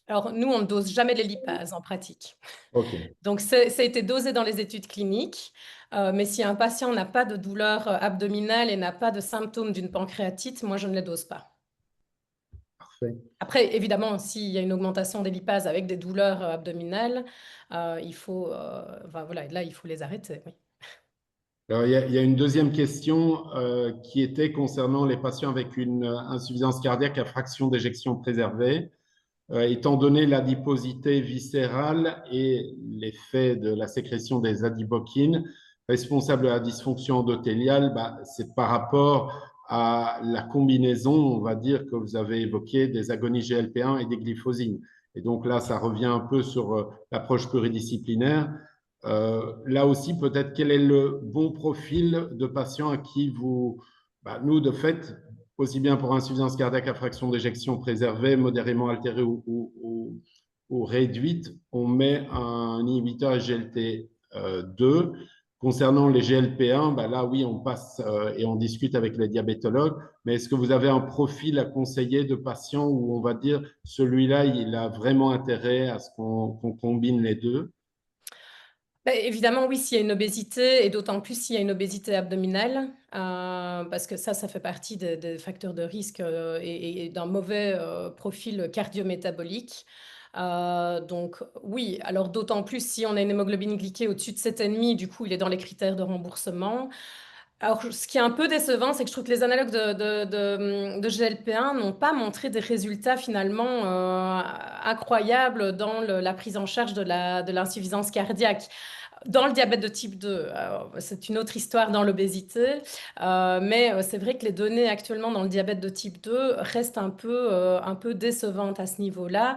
Alors, nous, on ne dose jamais les lipases en pratique. OK. Donc, ça a été dosé dans les études cliniques. Mais si un patient n'a pas de douleur abdominale et n'a pas de symptômes d'une pancréatite, moi, je ne les dose pas. Parfait. Après, évidemment, s'il y a une augmentation des lipases avec des douleurs abdominales, là, il faut les arrêter. Oui. Alors, il y a une deuxième question qui était concernant les patients avec une insuffisance cardiaque à fraction d'éjection préservée. Étant donné l'adiposité viscérale et l'effet de la sécrétion des adipokines responsables de la dysfonction endothéliale, c'est par rapport à la combinaison, on va dire, que vous avez évoqué des agonies GLP-1 et des glyphosines. Et donc là, ça revient un peu sur l'approche pluridisciplinaire. Là aussi, peut-être quel est le bon profil de patient à qui nous, de fait, aussi bien pour insuffisance cardiaque à fraction d'éjection préservée, modérément altérée ou réduite, on met un inhibiteur SGLT2. Concernant les GLP-1, là oui, on passe et on discute avec les diabétologues, mais est-ce que vous avez un profil à conseiller de patient où on va dire celui-là, il a vraiment intérêt à ce qu'on combine les deux? Bah, évidemment, oui, s'il y a une obésité, et d'autant plus s'il y a une obésité abdominale, parce que ça fait partie des facteurs de risque et d'un mauvais profil cardio-métabolique. Donc oui, alors d'autant plus si on a une hémoglobine glyquée au-dessus de 7,5, du coup, il est dans les critères de remboursement. Alors, ce qui est un peu décevant, c'est que je trouve que les analogues de GLP-1 n'ont pas montré des résultats finalement incroyables dans la prise en charge de l'insuffisance cardiaque. Dans le diabète de type 2, c'est une autre histoire dans l'obésité, mais c'est vrai que les données actuellement dans le diabète de type 2 restent un peu décevantes à ce niveau-là.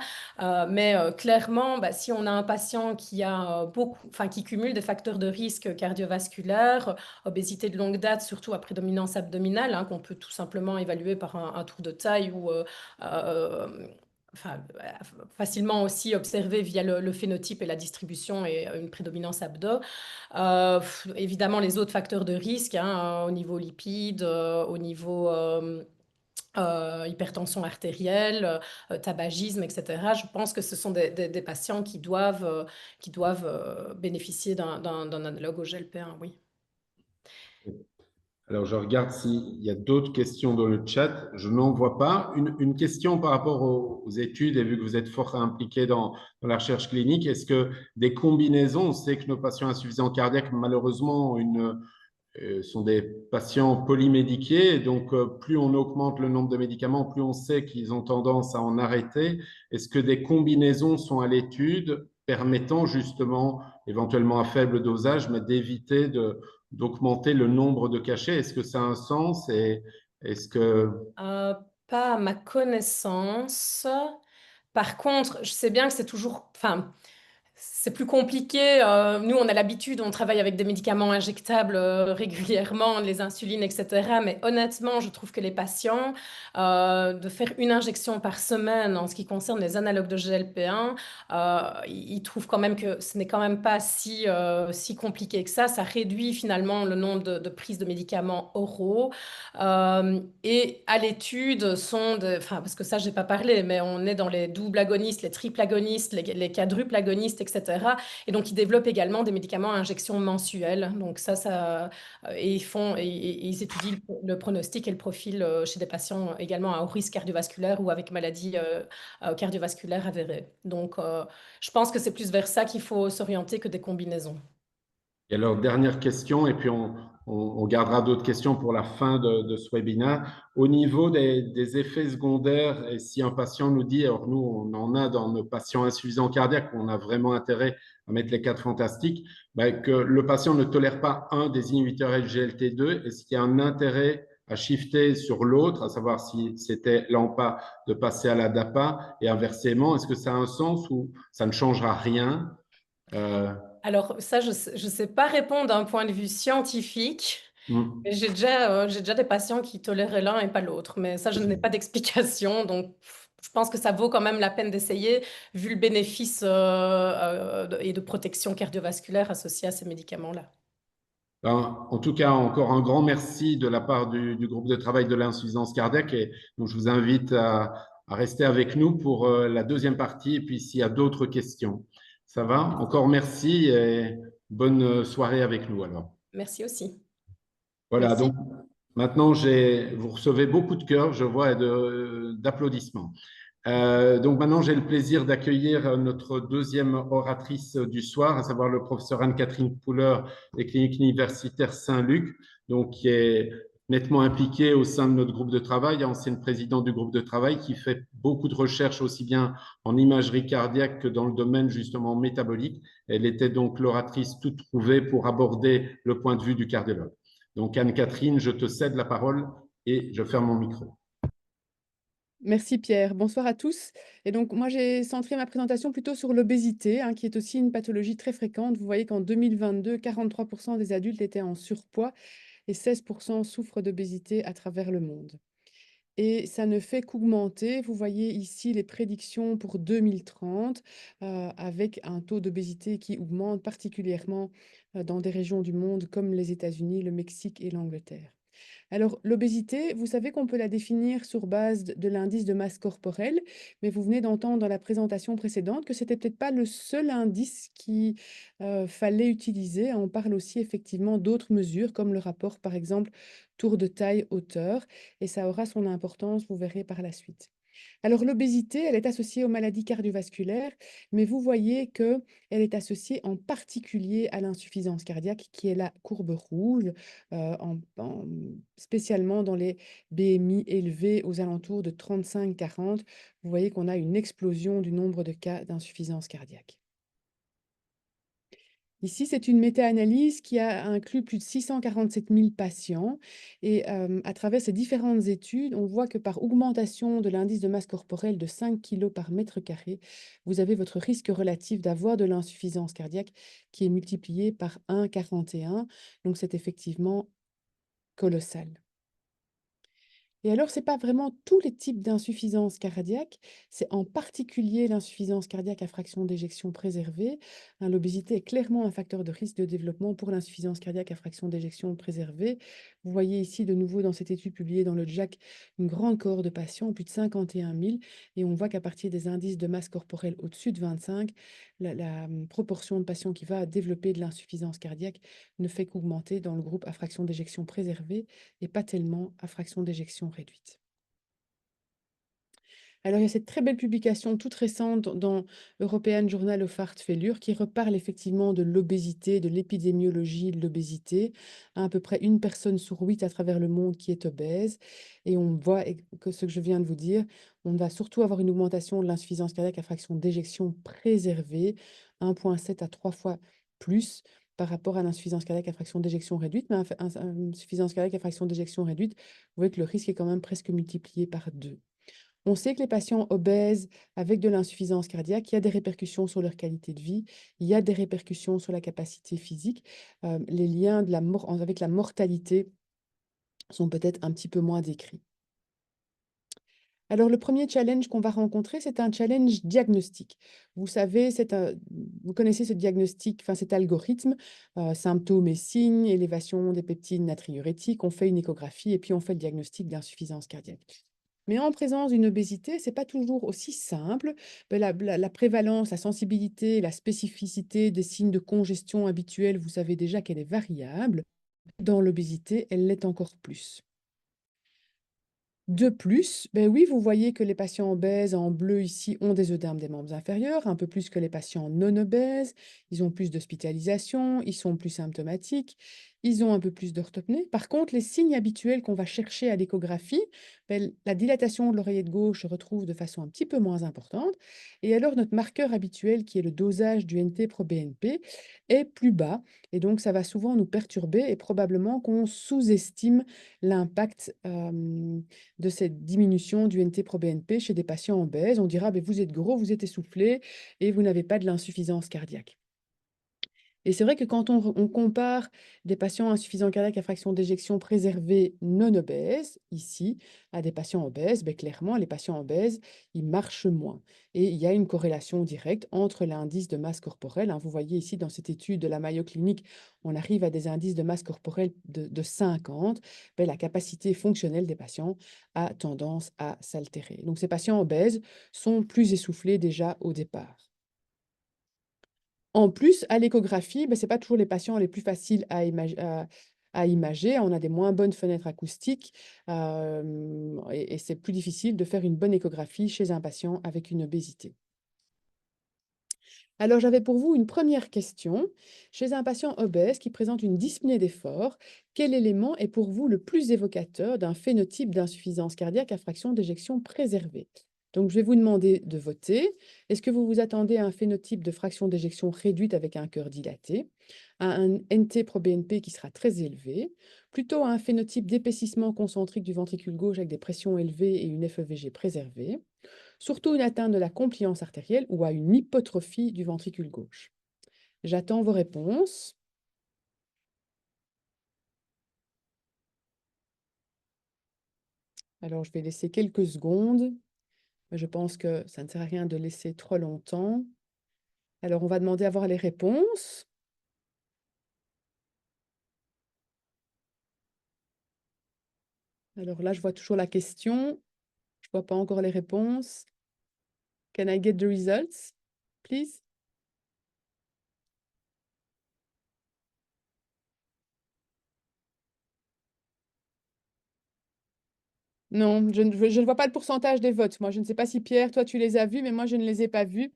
Mais clairement, bah, si on a un patient qui a enfin, qui cumule des facteurs de risque cardiovasculaires, obésité de longue date, surtout à prédominance abdominale, hein, qu'on peut tout simplement évaluer par un tour de taille ou euh, enfin, facilement aussi observé via le phénotype et la distribution et une prédominance abdo. Évidemment, les autres facteurs de risque, hein, au niveau lipides, au niveau hypertension artérielle, tabagisme, etc. Je pense que ce sont des patients qui doivent bénéficier d'un analogue au GLP-1, oui. Alors, je regarde s'il y a d'autres questions dans le chat. Je n'en vois pas. Une question par rapport aux études, et vu que vous êtes fort impliqué dans la recherche clinique, est-ce que des combinaisons, on sait que nos patients insuffisants cardiaques, malheureusement, sont des patients polymédiqués, et donc plus on augmente le nombre de médicaments, plus on sait qu'ils ont tendance à en arrêter. Est-ce que des combinaisons sont à l'étude permettant justement, éventuellement à faible dosage, mais d'éviter d'augmenter le nombre de cachets? Est-ce que ça a un sens et est-ce que... Euh, Pas à ma connaissance. Par contre, je sais bien que c'est toujours, enfin, c'est plus compliqué. Nous, on a l'habitude, on travaille avec des médicaments injectables régulièrement, les insulines, etc. Mais honnêtement, je trouve que les patients, de faire une injection par semaine en ce qui concerne les analogues de GLP-1, ils trouvent quand même que ce n'est quand même pas si compliqué que ça. Ça réduit finalement le nombre de prises de médicaments oraux. Et à l'étude enfin, parce que ça, j'ai pas parlé, mais on est dans les doubles agonistes, les triples agonistes, les quadruples agonistes, etc. Et donc, ils développent également des médicaments à injection mensuelle. Donc, et ils étudient le pronostic et le profil chez des patients également à haut risque cardiovasculaire ou avec maladie cardiovasculaire avérée. Donc, je pense que c'est plus vers ça qu'il faut s'orienter que des combinaisons. Et alors, dernière question, et puis on gardera d'autres questions pour la fin de ce webinaire. Au niveau des effets secondaires, et si un patient nous dit, alors nous, on en a dans nos patients insuffisants cardiaques, on a vraiment intérêt à mettre les quatre fantastiques, ben, que le patient ne tolère pas un des inhibiteurs SGLT2, est-ce qu'il y a un intérêt à shifter sur l'autre, à savoir si c'était l'AMPA de passer à la DAPA et inversement, est-ce que ça a un sens ou ça ne changera rien? Euh, Alors, ça, je ne sais pas répondre d'un point de vue scientifique. hmm. J'ai déjà des patients qui toléraient l'un et pas l'autre, mais ça, je n'ai pas d'explication. Donc, je pense que ça vaut quand même la peine d'essayer, vu le bénéfice et de protection cardiovasculaire associé à ces médicaments-là. Ben, en tout cas, encore un grand merci de la part du groupe de travail de l'insuffisance cardiaque. Et donc, je vous invite à rester avec nous pour la deuxième partie. Et puis, s'il y a d'autres questions, ça va? Encore merci et bonne soirée avec nous alors. Merci aussi. Voilà, donc Merci. maintenant, vous recevez beaucoup de cœurs, je vois, et d'applaudissements. Donc maintenant, j'ai le plaisir d'accueillir notre deuxième oratrice du soir, à savoir le professeur Anne-Catherine Pouller des cliniques universitaires Saint-Luc, donc qui est nettement impliquée au sein de notre groupe de travail, ancienne présidente du groupe de travail, qui fait beaucoup de recherches aussi bien en imagerie cardiaque que dans le domaine justement métabolique. Elle était donc l'oratrice toute trouvée pour aborder le point de vue du cardiologue. Donc Anne-Catherine, je te cède la parole et je ferme mon micro. Merci Pierre. Bonsoir à tous. Et donc moi j'ai centré ma présentation plutôt sur l'obésité, qui est aussi une pathologie très fréquente. Vous voyez qu'en 2022, 43% des adultes étaient en surpoids et 16% souffrent d'obésité à travers le monde. Et ça ne fait qu'augmenter. Vous voyez ici les prédictions pour 2030 avec un taux d'obésité qui augmente particulièrement dans des régions du monde comme les États-Unis, le Mexique et l'Angleterre. Alors, l'obésité, vous savez qu'on peut la définir sur base de l'indice de masse corporelle, mais vous venez d'entendre dans la présentation précédente que c'était peut-être pas le seul indice qu'il fallait utiliser. On parle aussi effectivement d'autres mesures, comme le rapport, par exemple, tour de taille, hauteur, et ça aura son importance, vous verrez par la suite. Alors l'obésité, elle est associée aux maladies cardiovasculaires, mais vous voyez qu'elle est associée en particulier à l'insuffisance cardiaque, qui est la courbe rouge, spécialement dans les BMI élevés aux alentours de 35-40. Vous voyez qu'on a une explosion du nombre de cas d'insuffisance cardiaque. Ici, c'est une méta-analyse qui a inclus plus de 647 000 patients et à travers ces différentes études, on voit que par augmentation de l'indice de masse corporelle de 5 kg par mètre carré, vous avez votre risque relatif d'avoir de l'insuffisance cardiaque qui est multiplié par 1,41. Donc, c'est effectivement colossal. Et alors, ce n'est pas vraiment tous les types d'insuffisance cardiaque, c'est en particulier l'insuffisance cardiaque à fraction d'éjection préservée. Hein, l'obésité est clairement un facteur de risque de développement pour l'insuffisance cardiaque à fraction d'éjection préservée. Vous voyez ici de nouveau dans cette étude publiée dans le JACC une grande cohorte de patients, plus de 51 000, et on voit qu'à partir des indices de masse corporelle au-dessus de 25, la proportion de patients qui va développer de l'insuffisance cardiaque ne fait qu'augmenter dans le groupe à fraction d'éjection préservée et pas tellement à fraction d'éjection réduite. Alors, il y a cette très belle publication toute récente dans European Journal of Heart Failure qui reparle effectivement de l'obésité, de l'épidémiologie de l'obésité. À peu près une personne sur 8 à travers le monde qui est obèse. Et on voit que ce que je viens de vous dire, on va surtout avoir une augmentation de l'insuffisance cardiaque à fraction d'éjection préservée, 1,7 à 3 fois plus par rapport à l'insuffisance cardiaque à fraction d'éjection réduite. Mais une insuffisance cardiaque à fraction d'éjection réduite, vous voyez que le risque est quand même presque multiplié par 2. On sait que les patients obèses avec de l'insuffisance cardiaque, il y a des répercussions sur leur qualité de vie, il y a des répercussions sur la capacité physique. Les liens avec la mortalité sont peut-être un petit peu moins décrits. Alors, le premier challenge qu'on va rencontrer, c'est un challenge diagnostique. Vous savez, vous connaissez ce diagnostic, enfin cet algorithme, symptômes et signes, élévation des peptides natriurétiques, on fait une échographie et puis on fait le diagnostic d'insuffisance cardiaque. Mais en présence d'une obésité, ce n'est pas toujours aussi simple. La prévalence, la sensibilité, la spécificité des signes de congestion habituels, vous savez déjà qu'elle est variable. Dans l'obésité, elle l'est encore plus. De plus, ben oui, vous voyez que les patients obèses en bleu ici ont des œdèmes des membres inférieurs, un peu plus que les patients non obèses. Ils ont plus d'hospitalisation, ils sont plus symptomatiques, ils ont un peu plus d'orthopnée. Par contre, les signes habituels qu'on va chercher à l'échographie, ben, la dilatation de l'oreillette gauche se retrouve de façon un petit peu moins importante. Et alors, notre marqueur habituel, qui est le dosage du NT-proBNP, est plus bas. Et donc, ça va souvent nous perturber et probablement qu'on sous-estime l'impact de cette diminution du NT-proBNP chez des patients obèses. On dira, ben, vous êtes gros, vous êtes essoufflé et vous n'avez pas de l'insuffisance cardiaque. Et c'est vrai que quand on compare des patients insuffisants cardiaques à fraction d'éjection préservée non obèses, ici, à des patients obèses, ben clairement, les patients obèses, ils marchent moins. Et il y a une corrélation directe entre l'indice de masse corporelle. Hein. Vous voyez ici, dans cette étude de la Mayo Clinic, on arrive à des indices de masse corporelle de 50. Ben, la capacité fonctionnelle des patients a tendance à s'altérer. Donc, ces patients obèses sont plus essoufflés déjà au départ. En plus, à l'échographie, ce n'est pas toujours les patients les plus faciles à imager. On a des moins bonnes fenêtres acoustiques et c'est plus difficile de faire une bonne échographie chez un patient avec une obésité. Alors, j'avais pour vous une première question. Chez un patient obèse qui présente une dyspnée d'effort, quel élément est pour vous le plus évocateur d'un phénotype d'insuffisance cardiaque à fraction d'éjection préservée? Donc, je vais vous demander de voter. Est-ce que vous vous attendez à un phénotype de fraction d'éjection réduite avec un cœur dilaté, à un NT-proBNP qui sera très élevé, plutôt à un phénotype d'épaississement concentrique du ventricule gauche avec des pressions élevées et une FEVG préservée, surtout une atteinte de la compliance artérielle ou à une hypotrophie du ventricule gauche? J'attends vos réponses. Alors, je vais laisser quelques secondes. Je pense que ça ne sert à rien de laisser trop longtemps. Alors, on va demander à voir les réponses. Alors là, je vois toujours la question. Je ne vois pas encore les réponses. Can I get the results, please? Non, je ne vois pas le pourcentage des votes. Moi, je ne sais pas si Pierre, toi, tu les as vus, mais moi, je ne les ai pas vus.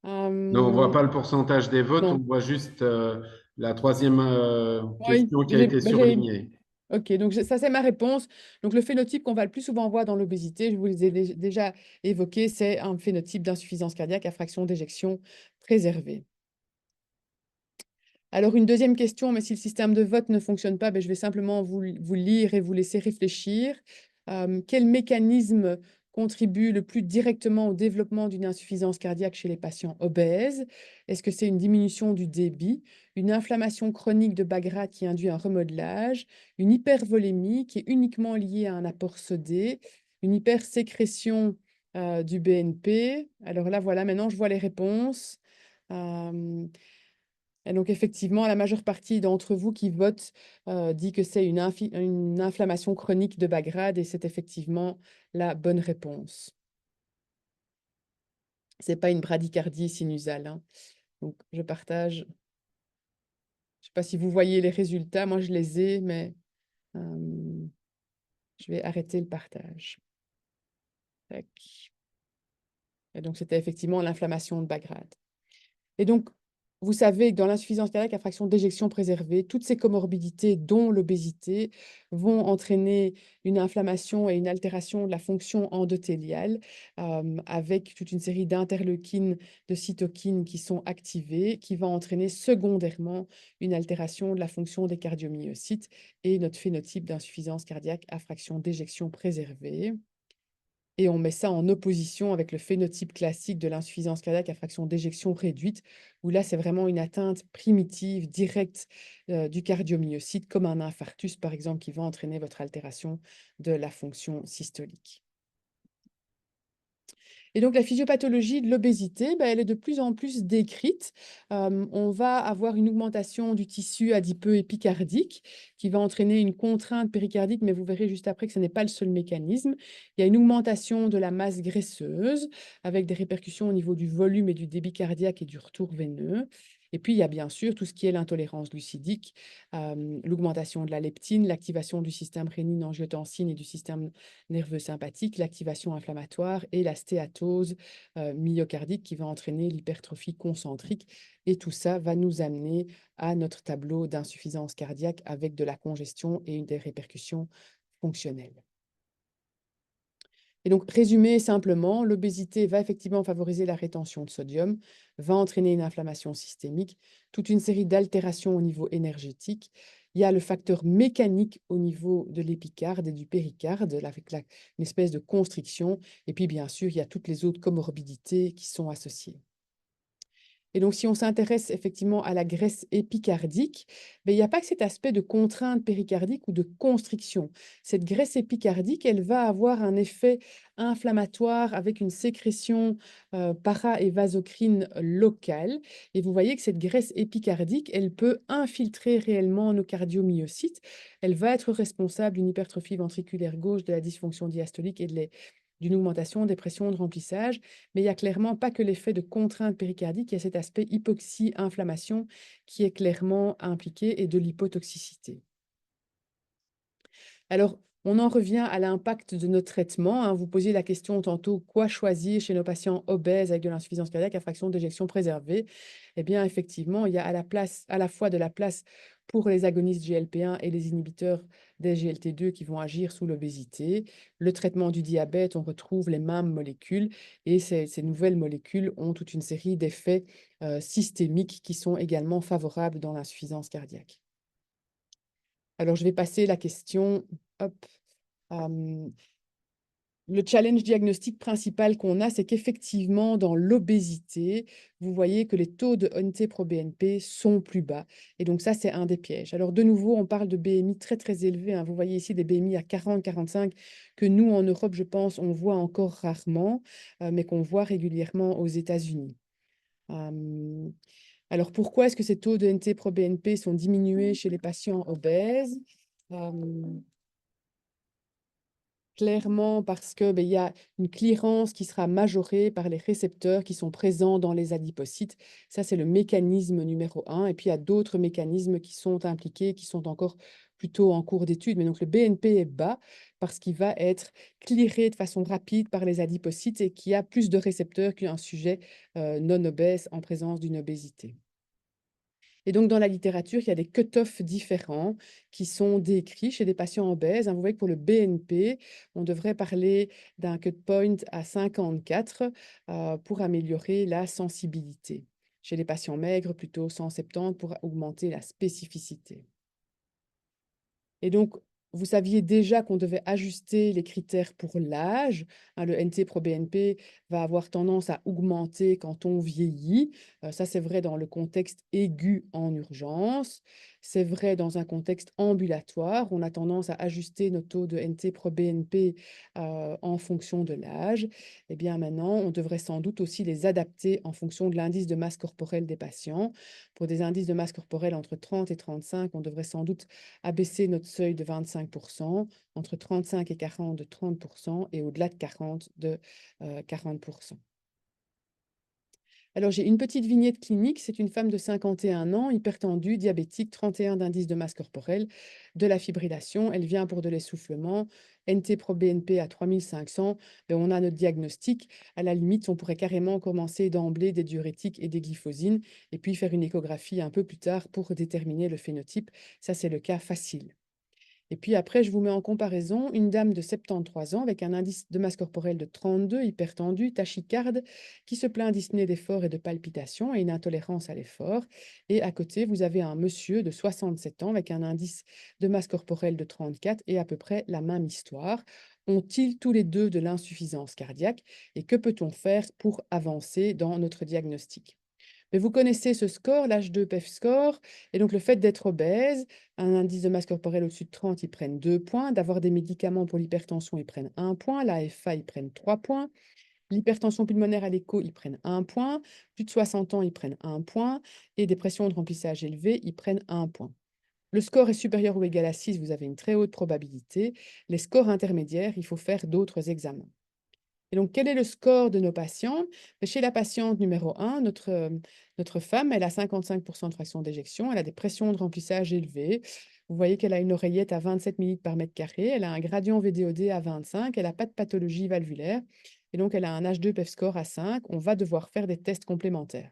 Non, on ne voit pas le pourcentage des votes, on Non. voit juste la troisième Oui, question qui a été surlignée. Ok, donc ça c'est ma réponse. Donc le phénotype qu'on va le plus souvent voir dans l'obésité, je vous les ai déjà évoqué, c'est un phénotype d'insuffisance cardiaque à fraction d'éjection préservée. Alors une deuxième question, mais si le système de vote ne fonctionne pas, ben, je vais simplement vous lire et vous laisser réfléchir. Quel mécanisme contribue le plus directement au développement d'une insuffisance cardiaque chez les patients obèses? Est-ce que c'est une diminution du débit, une inflammation chronique de bas gras qui induit un remodelage, une hypervolémie qui est uniquement liée à un apport sodé, une hypersécrétion du BNP? Alors là, voilà, maintenant je vois les réponses. Euh, et donc, effectivement, la majeure partie d'entre vous qui votent dit que c'est une inflammation chronique de bas grade et c'est effectivement la bonne réponse. Ce n'est pas une bradycardie sinusale, hein. Donc, je partage. Je ne sais pas si vous voyez les résultats. Moi, je les ai, mais je vais arrêter le partage. Tac. Et donc, c'était effectivement l'inflammation de bas grade. Et donc, vous savez que dans l'insuffisance cardiaque à fraction d'éjection préservée, toutes ces comorbidités, dont l'obésité, vont entraîner une inflammation et une altération de la fonction endothéliale avec toute une série d'interleukines, de cytokines qui sont activées, qui va entraîner secondairement une altération de la fonction des cardiomyocytes et notre phénotype d'insuffisance cardiaque à fraction d'éjection préservée. Et on met ça en opposition avec le phénotype classique de l'insuffisance cardiaque à fraction d'éjection réduite, où là, c'est vraiment une atteinte primitive, directe du cardiomyocyte, comme un infarctus, par exemple, qui va entraîner votre altération de la fonction systolique. Et donc, la physiopathologie de l'obésité, ben, elle est de plus en plus décrite. On va avoir une augmentation du tissu adipeux épicardique qui va entraîner une contrainte péricardique, mais vous verrez juste après que ce n'est pas le seul mécanisme. Il y a une augmentation de la masse graisseuse avec des répercussions au niveau du volume et du débit cardiaque et du retour veineux. Et puis, il y a bien sûr tout ce qui est l'intolérance glucidique, l'augmentation de la leptine, l'activation du système rénine-angiotensine et du système nerveux sympathique, l'activation inflammatoire et la stéatose myocardique qui va entraîner l'hypertrophie concentrique. Et tout ça va nous amener à notre tableau d'insuffisance cardiaque avec de la congestion et des répercussions fonctionnelles. Et donc, résumé simplement, l'obésité va effectivement favoriser la rétention de sodium, va entraîner une inflammation systémique, toute une série d'altérations au niveau énergétique. Il y a le facteur mécanique au niveau de l'épicarde et du péricarde, avec une espèce de constriction. Et puis, bien sûr, il y a toutes les autres comorbidités qui sont associées. Et donc, si on s'intéresse effectivement à la graisse épicardique, ben, il n'y a pas que cet aspect de contrainte péricardique ou de constriction. Cette graisse épicardique, elle va avoir un effet inflammatoire avec une sécrétion para- et vasocrine locale. Et vous voyez que cette graisse épicardique, elle peut infiltrer réellement nos cardiomyocytes. Elle va être responsable d'une hypertrophie ventriculaire gauche, de la dysfonction diastolique et d'une augmentation des pressions de remplissage. Mais il n'y a clairement pas que l'effet de contrainte péricardique, il y a cet aspect hypoxie-inflammation qui est clairement impliqué et de l'hypotoxicité. Alors, on en revient à l'impact de nos traitements, hein. Vous posiez la question tantôt, quoi choisir chez nos patients obèses avec de l'insuffisance cardiaque à fraction d'éjection préservée? Eh bien, effectivement, il y a à la fois de la place pour les agonistes GLP-1 et les inhibiteurs des GLT2 qui vont agir sous l'obésité. Le traitement du diabète, on retrouve les mêmes molécules et ces nouvelles molécules ont toute une série d'effets systémiques qui sont également favorables dans l'insuffisance cardiaque. Alors, je vais passer la question. Hop. Le challenge diagnostique principal qu'on a, c'est qu'effectivement, dans l'obésité, vous voyez que les taux de NT-proBNP sont plus bas. Et donc, ça, c'est un des pièges. Alors, de nouveau, on parle de BMI très, très élevés, hein. Vous voyez ici des BMI à 40, 45, que nous, en Europe, je pense, on voit encore rarement, mais qu'on voit régulièrement aux États-Unis. Alors, pourquoi est-ce que ces taux de NT-proBNP sont diminués chez les patients obèses? clairement parce que, il y a une clearance qui sera majorée par les récepteurs qui sont présents dans les adipocytes. Ça, c'est le mécanisme numéro 1. Et puis, il y a d'autres mécanismes qui sont impliqués, qui sont encore plutôt en cours d'étude. Mais donc, le BNP est bas parce qu'il va être clearé de façon rapide par les adipocytes et qu'il y a plus de récepteurs qu'un sujet non obèse en présence d'une obésité. Et donc, dans la littérature, il y a des cut-offs différents qui sont décrits chez des patients obèses. Vous voyez que pour le BNP, on devrait parler d'un cut point à 54 pour améliorer la sensibilité. Chez les patients maigres, plutôt 170 pour augmenter la spécificité. Et donc, vous saviez déjà qu'on devait ajuster les critères pour l'âge. Le NT-proBNP va avoir tendance à augmenter quand on vieillit. Ça, c'est vrai dans le contexte aigu en urgence. C'est vrai dans un contexte ambulatoire. On a tendance à ajuster nos taux de NT-proBNP en fonction de l'âge. Eh bien, maintenant, on devrait sans doute aussi les adapter en fonction de l'indice de masse corporelle des patients. Pour des indices de masse corporelle entre 30 et 35, on devrait sans doute abaisser notre seuil de 25%, entre 35 et 40 de 30% et au-delà de 40 de 40%. Alors, j'ai une petite vignette clinique. C'est une femme de 51 ans, hypertendue, diabétique, 31 d'indice de masse corporelle, de la fibrillation. Elle vient pour de l'essoufflement, NT-proBNP à 3500. On a notre diagnostic. À la limite, on pourrait carrément commencer d'emblée des diurétiques et des glyphosines et puis faire une échographie un peu plus tard pour déterminer le phénotype. Ça, c'est le cas facile. Et puis après, je vous mets en comparaison une dame de 73 ans avec un indice de masse corporelle de 32, hypertendue, tachycarde, qui se plaint dyspnée d'effort et de palpitations et une intolérance à l'effort. Et à côté, vous avez un monsieur de 67 ans avec un indice de masse corporelle de 34 et à peu près la même histoire. Ont-ils tous les deux de l'insuffisance cardiaque? Et que peut-on faire pour avancer dans notre diagnostic? Mais vous connaissez ce score, l'H2PEF score, et donc le fait d'être obèse, un indice de masse corporelle au-dessus de 30, ils prennent 2 points, d'avoir des médicaments pour l'hypertension, ils prennent 1 point, la FA, ils prennent 3 points, l'hypertension pulmonaire à l'écho, ils prennent 1 point, plus de 60 ans, ils prennent 1 point, et des pressions de remplissage élevées, ils prennent 1 point. Le score est supérieur ou égal à 6, vous avez une très haute probabilité. Les scores intermédiaires, il faut faire d'autres examens. Et donc, quel est le score de nos patients? Chez la patiente numéro 1, notre femme, elle a 55% de fraction d'éjection, elle a des pressions de remplissage élevées. Vous voyez qu'elle a une oreillette à 27 ml par mètre carré, elle a un gradient VDOD à 25, elle n'a pas de pathologie valvulaire, et donc elle a un H2PEF score à 5. On va devoir faire des tests complémentaires.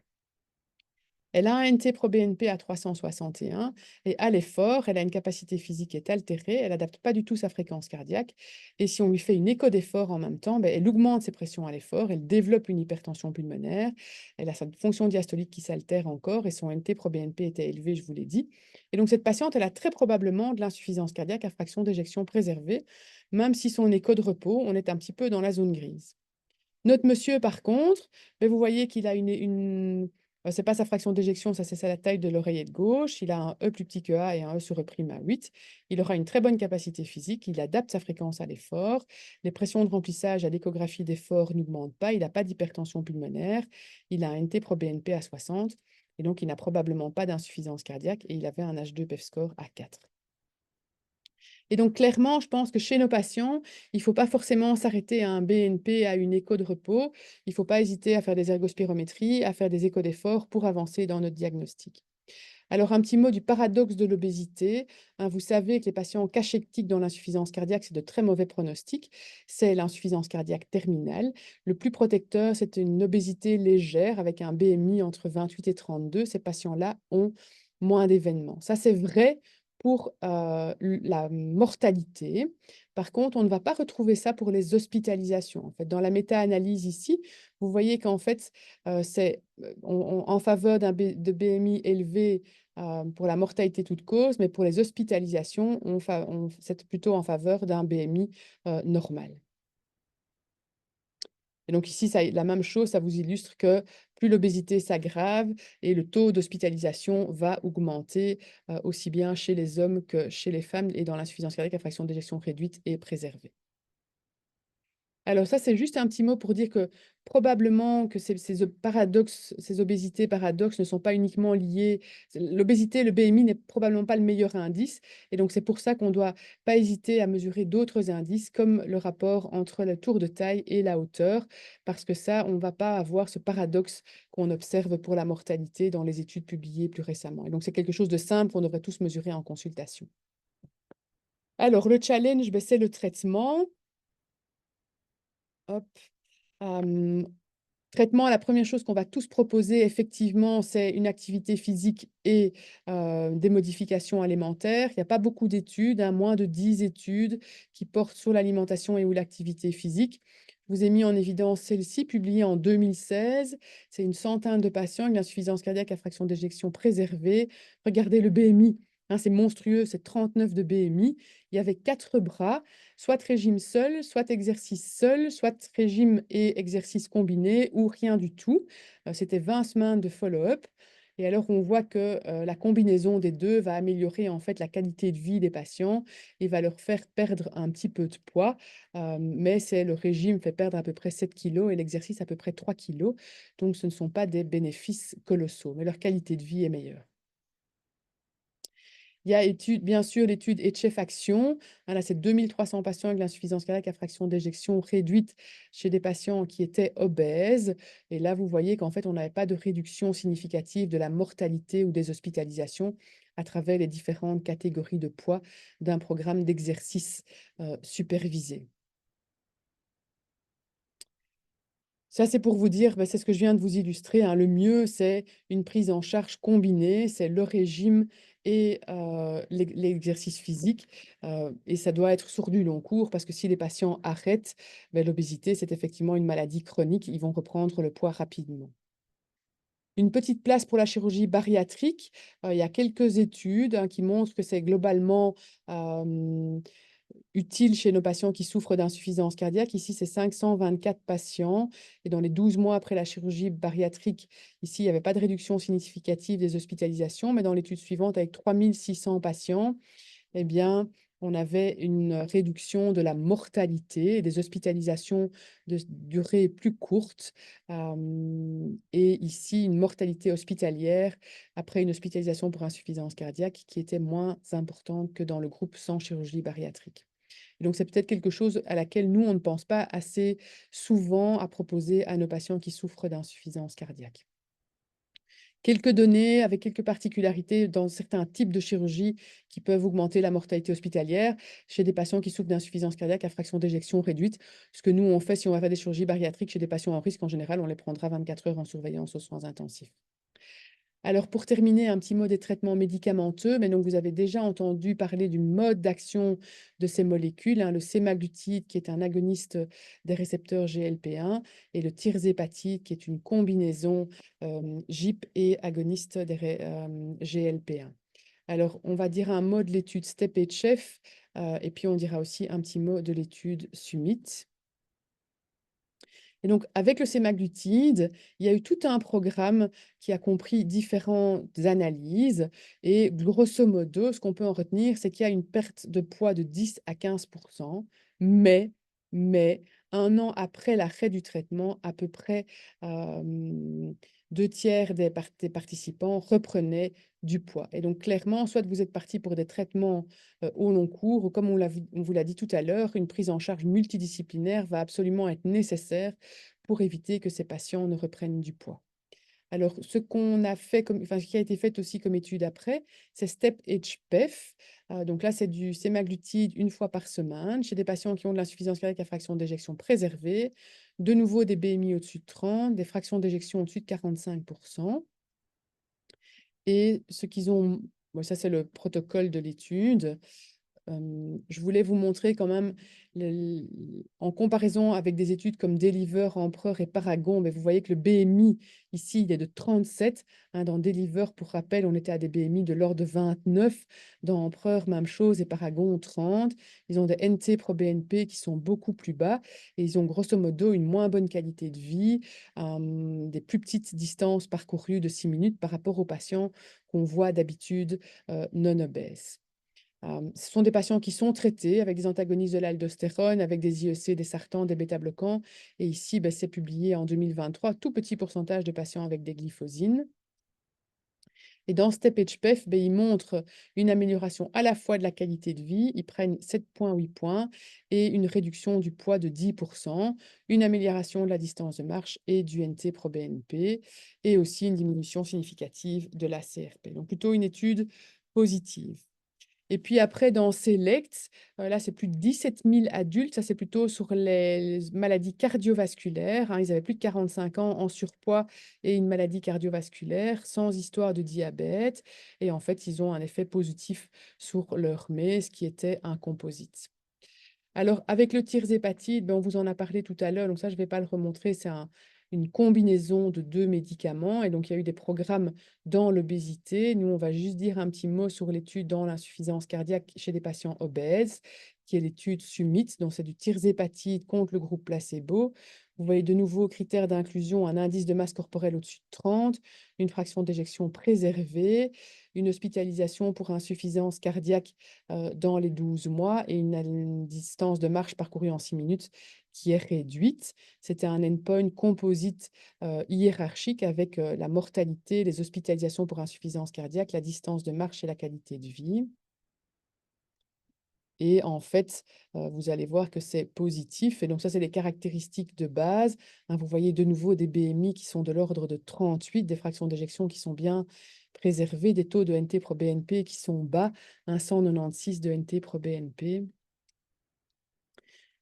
Elle a un NT-proBNP à 361 et à l'effort, elle a une capacité physique qui est altérée, elle n'adapte pas du tout sa fréquence cardiaque. Et si on lui fait une écho d'effort en même temps, elle augmente ses pressions à l'effort, elle développe une hypertension pulmonaire, elle a sa fonction diastolique qui s'altère encore et son NT-proBNP était élevé, je vous l'ai dit. Et donc cette patiente, elle a très probablement de l'insuffisance cardiaque à fraction d'éjection préservée, même si son écho de repos, on est un petit peu dans la zone grise. Notre monsieur, par contre, vous voyez qu'il a c'est pas sa fraction d'éjection, ça c'est la taille de l'oreillette gauche. Il a un E plus petit que A et un E sur E' à 8. Il aura une très bonne capacité physique. Il adapte sa fréquence à l'effort. Les pressions de remplissage à l'échographie d'effort n'augmentent pas. Il n'a pas d'hypertension pulmonaire. Il a un NT-proBNP à 60. Et donc, il n'a probablement pas d'insuffisance cardiaque. Et il avait un H2PEF score à 4. Et donc, clairement, je pense que chez nos patients, il ne faut pas forcément s'arrêter à un BNP, à une écho de repos. Il ne faut pas hésiter à faire des ergospirométries, à faire des échos d'effort pour avancer dans notre diagnostic. Alors, un petit mot du paradoxe de l'obésité. Vous savez que les patients cachectiques dans l'insuffisance cardiaque, c'est de très mauvais pronostics. C'est l'insuffisance cardiaque terminale. Le plus protecteur, c'est une obésité légère avec un BMI entre 28 et 32. Ces patients-là ont moins d'événements. Ça, c'est vrai pour la mortalité. Par contre, on ne va pas retrouver ça pour les hospitalisations. En fait, dans la méta-analyse ici, vous voyez qu'en fait, c'est en faveur de BMI élevé pour la mortalité toute cause, mais pour les hospitalisations, c'est plutôt en faveur d'un BMI normal. Et donc ici, la même chose, ça vous illustre que plus l'obésité s'aggrave et le taux d'hospitalisation va augmenter aussi bien chez les hommes que chez les femmes et dans l'insuffisance cardiaque à fraction d'éjection réduite et préservée. Alors ça, c'est juste un petit mot pour dire que probablement que ces obésités paradoxes ne sont pas uniquement liées. L'obésité, le BMI n'est probablement pas le meilleur indice. Et donc, c'est pour ça qu'on ne doit pas hésiter à mesurer d'autres indices, comme le rapport entre le tour de taille et la hauteur, parce que ça, on ne va pas avoir ce paradoxe qu'on observe pour la mortalité dans les études publiées plus récemment. Et donc, c'est quelque chose de simple qu'on devrait tous mesurer en consultation. Alors, le challenge, ben, c'est le traitement. Hop. Traitement, la première chose qu'on va tous proposer, effectivement, c'est une activité physique et des modifications alimentaires. Il n'y a pas beaucoup d'études, hein, moins de 10 études qui portent sur l'alimentation et ou l'activité physique. Je vous ai mis en évidence celle-ci, publiée en 2016. C'est une centaine de patients avec l'insuffisance cardiaque à fraction d'éjection préservée. Regardez le BMI, hein, c'est monstrueux, c'est 39 de BMI. Il y avait 4 bras, soit régime seul, soit exercice seul, soit régime et exercice combiné ou rien du tout. C'était 20 semaines de follow-up. Et alors, on voit que la combinaison des deux va améliorer en fait la qualité de vie des patients et va leur faire perdre un petit peu de poids. Mais c'est le régime fait perdre à peu près 7 kilos et l'exercice à peu près 3 kilos. Donc, ce ne sont pas des bénéfices colossaux, mais leur qualité de vie est meilleure. Il y a bien sûr l'étude ECHEF-ACTION. Hein, là, c'est 2300 patients avec l'insuffisance cardiaque à fraction d'éjection réduite chez des patients qui étaient obèses. Et là, vous voyez qu'en fait, on n'avait pas de réduction significative de la mortalité ou des hospitalisations à travers les différentes catégories de poids d'un programme d'exercice supervisé. Ça, c'est pour vous dire, c'est ce que je viens de vous illustrer, hein. Le mieux, c'est une prise en charge combinée, c'est le régime et l'exercice physique. Et ça doit être sur du long cours parce que si les patients arrêtent, l'obésité, c'est effectivement une maladie chronique. Ils vont reprendre le poids rapidement. Une petite place pour la chirurgie bariatrique. Il y a quelques études, hein, qui montrent que c'est globalement utile chez nos patients qui souffrent d'insuffisance cardiaque. Ici, c'est 524 patients. Et dans les 12 mois après la chirurgie bariatrique, ici, il n'y avait pas de réduction significative des hospitalisations. Mais dans l'étude suivante, avec 3600 patients, eh bien, on avait une réduction de la mortalité et des hospitalisations de durée plus courte. Et ici, une mortalité hospitalière après une hospitalisation pour insuffisance cardiaque qui était moins importante que dans le groupe sans chirurgie bariatrique. Et donc, c'est peut-être quelque chose à laquelle nous, on ne pense pas assez souvent à proposer à nos patients qui souffrent d'insuffisance cardiaque. Quelques données avec quelques particularités dans certains types de chirurgie qui peuvent augmenter la mortalité hospitalière chez des patients qui souffrent d'insuffisance cardiaque à fraction d'éjection réduite. Ce que nous, on fait si on va faire des chirurgies bariatriques chez des patients en risque, en général, on les prendra 24 heures en surveillance aux soins intensifs. Alors, pour terminer, un petit mot des traitements médicamenteux. Mais donc, vous avez déjà entendu parler du mode d'action de ces molécules, hein, le sémaglutide, qui est un agoniste des récepteurs GLP-1, et le tirzépatide, qui est une combinaison GIP et agoniste des GLP-1. Alors, on va dire un mot de l'étude STEP-HF, et puis on dira aussi un petit mot de l'étude SUMMIT. Et donc, avec le sémaglutide, il y a eu tout un programme qui a compris différentes analyses. Et grosso modo, ce qu'on peut en retenir, c'est qu'il y a une perte de poids de 10 à 15%, mais, un an après l'arrêt du traitement, à peu près 2 tiers des participants reprenaient du poids. Et donc, clairement, soit vous êtes parti pour des traitements au long cours, ou comme on vous l'a dit tout à l'heure, une prise en charge multidisciplinaire va absolument être nécessaire pour éviter que ces patients ne reprennent du poids. Alors, ce qui a été fait aussi comme étude après, c'est STEP-HPEF. Donc là, c'est du sémaglutide une fois par semaine chez des patients qui ont de l'insuffisance cardiaque à fraction d'éjection préservée. De nouveau, des BMI au-dessus de 30, des fractions d'éjection au-dessus de 45%. Et ce qu'ils ont, ça c'est le protocole de l'étude. Je voulais vous montrer quand même, en comparaison avec des études comme Deliver, Empereur et Paragon, mais vous voyez que le BMI, ici, il est de 37. Hein, dans Deliver, pour rappel, on était à des BMI de l'ordre de 29. Dans Empereur, même chose, et Paragon, 30. Ils ont des NT-proBNP qui sont beaucoup plus bas, et ils ont grosso modo une moins bonne qualité de vie, des plus petites distances parcourues de 6 minutes par rapport aux patients qu'on voit d'habitude non obèses. Ce sont des patients qui sont traités avec des antagonistes de l'aldostérone, avec des IEC, des sartans, des bêta-bloquants. Et ici, ben, c'est publié en 2023, tout petit pourcentage de patients avec des glyphosines. Et dans STEP-HPEF, ben, ils montrent une amélioration à la fois de la qualité de vie, ils prennent 7,8 points et une réduction du poids de 10%, une amélioration de la distance de marche et du NT-proBNP, et aussi une diminution significative de la CRP. Donc plutôt une étude positive. Et puis après, dans SELECT, là, c'est plus de 17 000 adultes. Ça, c'est plutôt sur les maladies cardiovasculaires, hein. Ils avaient plus de 45 ans, en surpoids et une maladie cardiovasculaire, sans histoire de diabète. Et en fait, ils ont un effet positif sur leur MES, qui était un composite. Alors, avec le tirzépatide, ben, on vous en a parlé tout à l'heure, donc ça, je ne vais pas le remontrer. C'est une combinaison de 2 médicaments. Et donc, il y a eu des programmes dans l'obésité. Nous, on va juste dire un petit mot sur l'étude dans l'insuffisance cardiaque chez des patients obèses, qui est l'étude SUMMIT, donc c'est du tirzépatide contre le groupe placebo. Vous voyez de nouveau critères d'inclusion, un indice de masse corporelle au-dessus de 30, une fraction d'éjection préservée, une hospitalisation pour insuffisance cardiaque dans les 12 mois et une distance de marche parcourue en 6 minutes qui est réduite. C'était un endpoint composite hiérarchique avec la mortalité, les hospitalisations pour insuffisance cardiaque, la distance de marche et la qualité de vie. Et en fait, vous allez voir que c'est positif. Et donc ça, c'est les caractéristiques de base, hein. Vous voyez de nouveau des BMI qui sont de l'ordre de 38, des fractions d'éjection qui sont bien préservées, des taux de NT-proBNP qui sont bas, un 196 de NT-proBNP.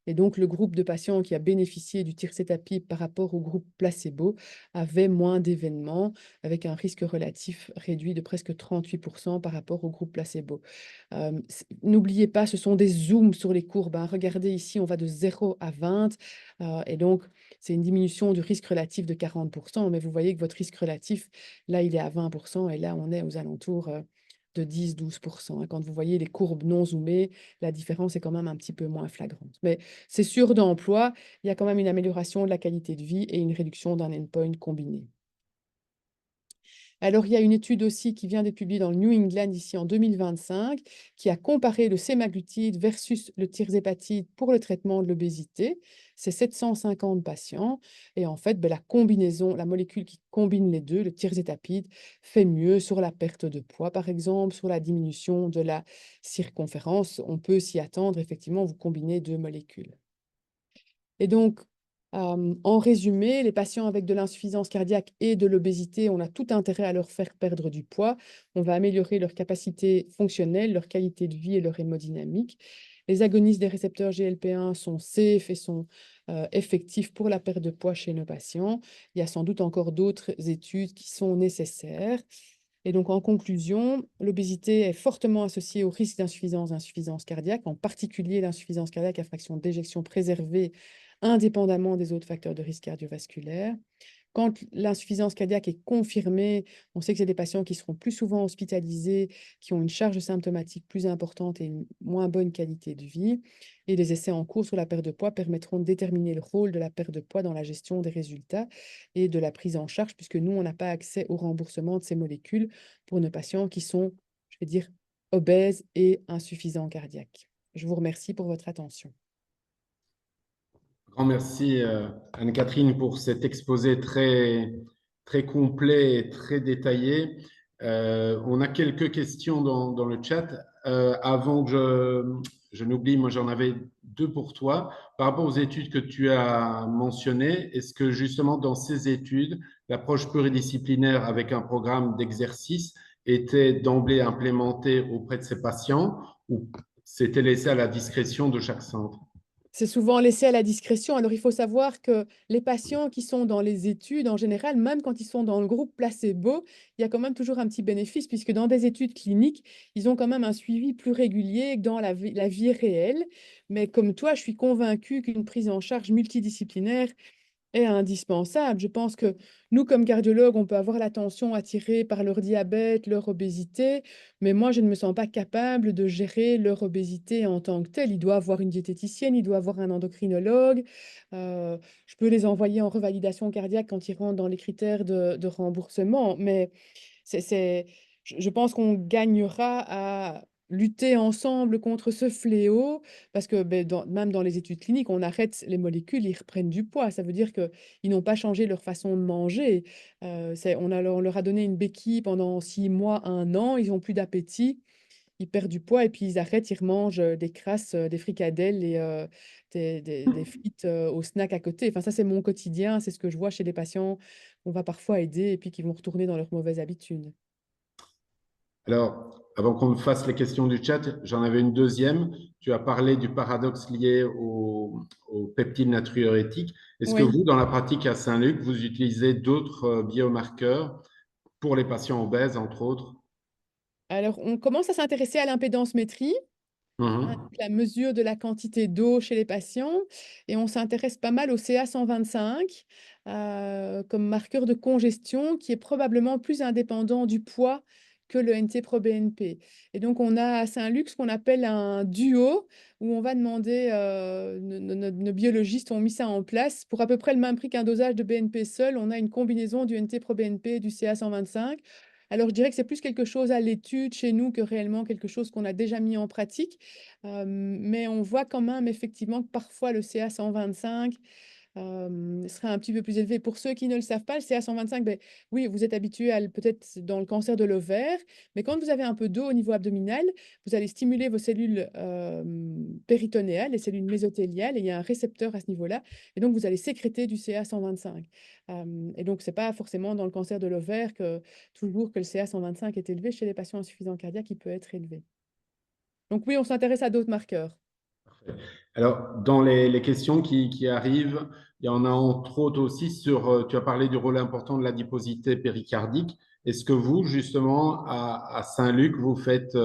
Et donc, le groupe de patients qui a bénéficié du tirzépatide par rapport au groupe placebo avait moins d'événements, avec un risque relatif réduit de presque 38% par rapport au groupe placebo. N'oubliez pas, ce sont des zooms sur les courbes, hein. Regardez ici, on va de 0 à 20. Et donc, c'est une diminution du risque relatif de 40%. Mais vous voyez que votre risque relatif, là, il est à 20%. Et là, on est aux alentours de 10-12%, hein. Quand vous voyez les courbes non zoomées, la différence est quand même un petit peu moins flagrante. Mais c'est sûr d'emploi, il y a quand même une amélioration de la qualité de vie et une réduction d'un endpoint combiné. Alors, il y a une étude aussi qui vient d'être publiée dans le New England ici en 2025, qui a comparé le sémaglutide versus le tirzépatide pour le traitement de l'obésité. C'est 750 patients. Et en fait, ben, la combinaison, la molécule qui combine les deux, le tirzépatide, fait mieux sur la perte de poids, par exemple, sur la diminution de la circonférence. On peut s'y attendre, effectivement, vous combinez deux molécules. Et donc, en résumé, les patients avec de l'insuffisance cardiaque et de l'obésité, on a tout intérêt à leur faire perdre du poids. On va améliorer leur capacité fonctionnelle, leur qualité de vie et leur hémodynamique. Les agonistes des récepteurs GLP-1 sont safe et sont effectifs pour la perte de poids chez nos patients. Il y a sans doute encore d'autres études qui sont nécessaires. Et donc, en conclusion, l'obésité est fortement associée au risque d'insuffisance cardiaque, en particulier l'insuffisance cardiaque à fraction d'éjection préservée, indépendamment des autres facteurs de risque cardiovasculaire. Quand l'insuffisance cardiaque est confirmée, on sait que c'est des patients qui seront plus souvent hospitalisés, qui ont une charge symptomatique plus importante et une moins bonne qualité de vie. Et les essais en cours sur la perte de poids permettront de déterminer le rôle de la perte de poids dans la gestion des résultats et de la prise en charge, puisque nous, on n'a pas accès au remboursement de ces molécules pour nos patients qui sont, je vais dire, obèses et insuffisants cardiaques. Je vous remercie pour votre attention. Grand merci, Anne-Catherine, pour cet exposé très complet et très détaillé. On a quelques questions dans le chat. Avant que je n'oublie, moi j'en avais deux pour toi. Par rapport aux études que tu as mentionnées, est-ce que justement dans ces études, l'approche pluridisciplinaire avec un programme d'exercice était d'emblée implémentée auprès de ces patients ou c'était laissé à la discrétion de chaque centre? C'est souvent laissé à la discrétion. Alors, il faut savoir que les patients qui sont dans les études, en général, même quand ils sont dans le groupe placebo, il y a quand même toujours un petit bénéfice, puisque dans des études cliniques, ils ont quand même un suivi plus régulier que dans la vie réelle. Mais comme toi, je suis convaincue qu'une prise en charge multidisciplinaire est indispensable. Je pense que nous, comme cardiologues, on peut avoir l'attention attirée par leur diabète, leur obésité, mais moi, je ne me sens pas capable de gérer leur obésité en tant que telle. Il doit avoir une diététicienne, il doit avoir un endocrinologue. Je peux les envoyer en revalidation cardiaque quand ils rentrent dans les critères de remboursement, mais je pense qu'on gagnera à lutter ensemble contre ce fléau, parce que même dans les études cliniques, on arrête les molécules, ils reprennent du poids. Ça veut dire qu'ils n'ont pas changé leur façon de manger. On leur a donné une béquille pendant 6 mois, 1 an, ils n'ont plus d'appétit, ils perdent du poids et puis ils arrêtent, ils remangent des crasses, des fricadelles et des frites au snack à côté. Enfin, ça, c'est mon quotidien, c'est ce que je vois chez les patients qu'on va parfois aider et puis qui vont retourner dans leurs mauvaises habitudes. Alors, avant qu'on fasse les questions du chat, j'en avais une deuxième. Tu as parlé du paradoxe lié aux peptides natriurétiques. Est-ce que Oui. vous, dans la pratique à Saint-Luc, vous utilisez d'autres biomarqueurs pour les patients obèses, entre autres? Alors, on commence à s'intéresser à l'impédance-métrie, hein, donc Mhm. la mesure de la quantité d'eau chez les patients, et on s'intéresse pas mal au CA125 comme marqueur de congestion qui est probablement plus indépendant du poids que le NT-proBNP. Et donc, on a à Saint-Luc ce qu'on appelle un duo où on va demander, nos biologistes ont mis ça en place pour à peu près le même prix qu'un dosage de BNP seul. On a une combinaison du NT-proBNP et du CA125. Alors, je dirais que c'est plus quelque chose à l'étude chez nous que réellement quelque chose qu'on a déjà mis en pratique. Mais on voit quand même effectivement que parfois le CA125 serait un petit peu plus élevé. Pour ceux qui ne le savent pas, le CA125, ben, oui, vous êtes habitué à peut-être dans le cancer de l'ovaire, mais quand vous avez un peu d'eau au niveau abdominal, vous allez stimuler vos cellules péritonéales, les cellules mésothéliales, et il y a un récepteur à ce niveau-là, et donc vous allez sécréter du CA125. Et donc, ce n'est pas forcément dans le cancer de l'ovaire toujours que le CA125 est élevé. Chez les patients insuffisants cardiaques, il peut être élevé. Donc oui, on s'intéresse à d'autres marqueurs. Alors, dans les questions qui arrivent, il y en a entre autres aussi sur, tu as parlé du rôle important de l'adiposité péricardique. Est-ce que vous, justement, à Saint-Luc, vous faites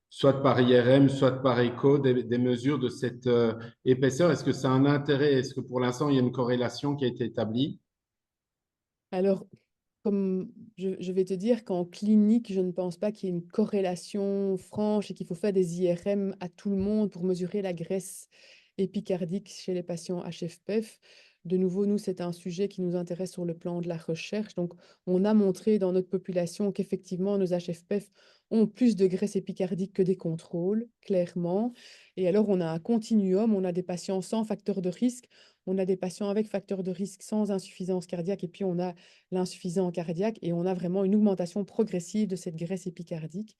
soit par IRM, soit par écho, des mesures de cette épaisseur? Est-ce que ça a un intérêt? Est-ce que pour l'instant, il y a une corrélation qui a été établie? Alors, comme je vais te dire qu'en clinique, je ne pense pas qu'il y ait une corrélation franche et qu'il faut faire des IRM à tout le monde pour mesurer la graisse épicardique chez les patients HFpEF. De nouveau, nous, c'est un sujet qui nous intéresse sur le plan de la recherche. Donc, on a montré dans notre population qu'effectivement, nos HFpEF ont plus de graisse épicardique que des contrôles, clairement. Et alors, on a un continuum, on a des patients sans facteur de risque, on a des patients avec facteur de risque sans insuffisance cardiaque, et puis on a l'insuffisant cardiaque, et on a vraiment une augmentation progressive de cette graisse épicardique.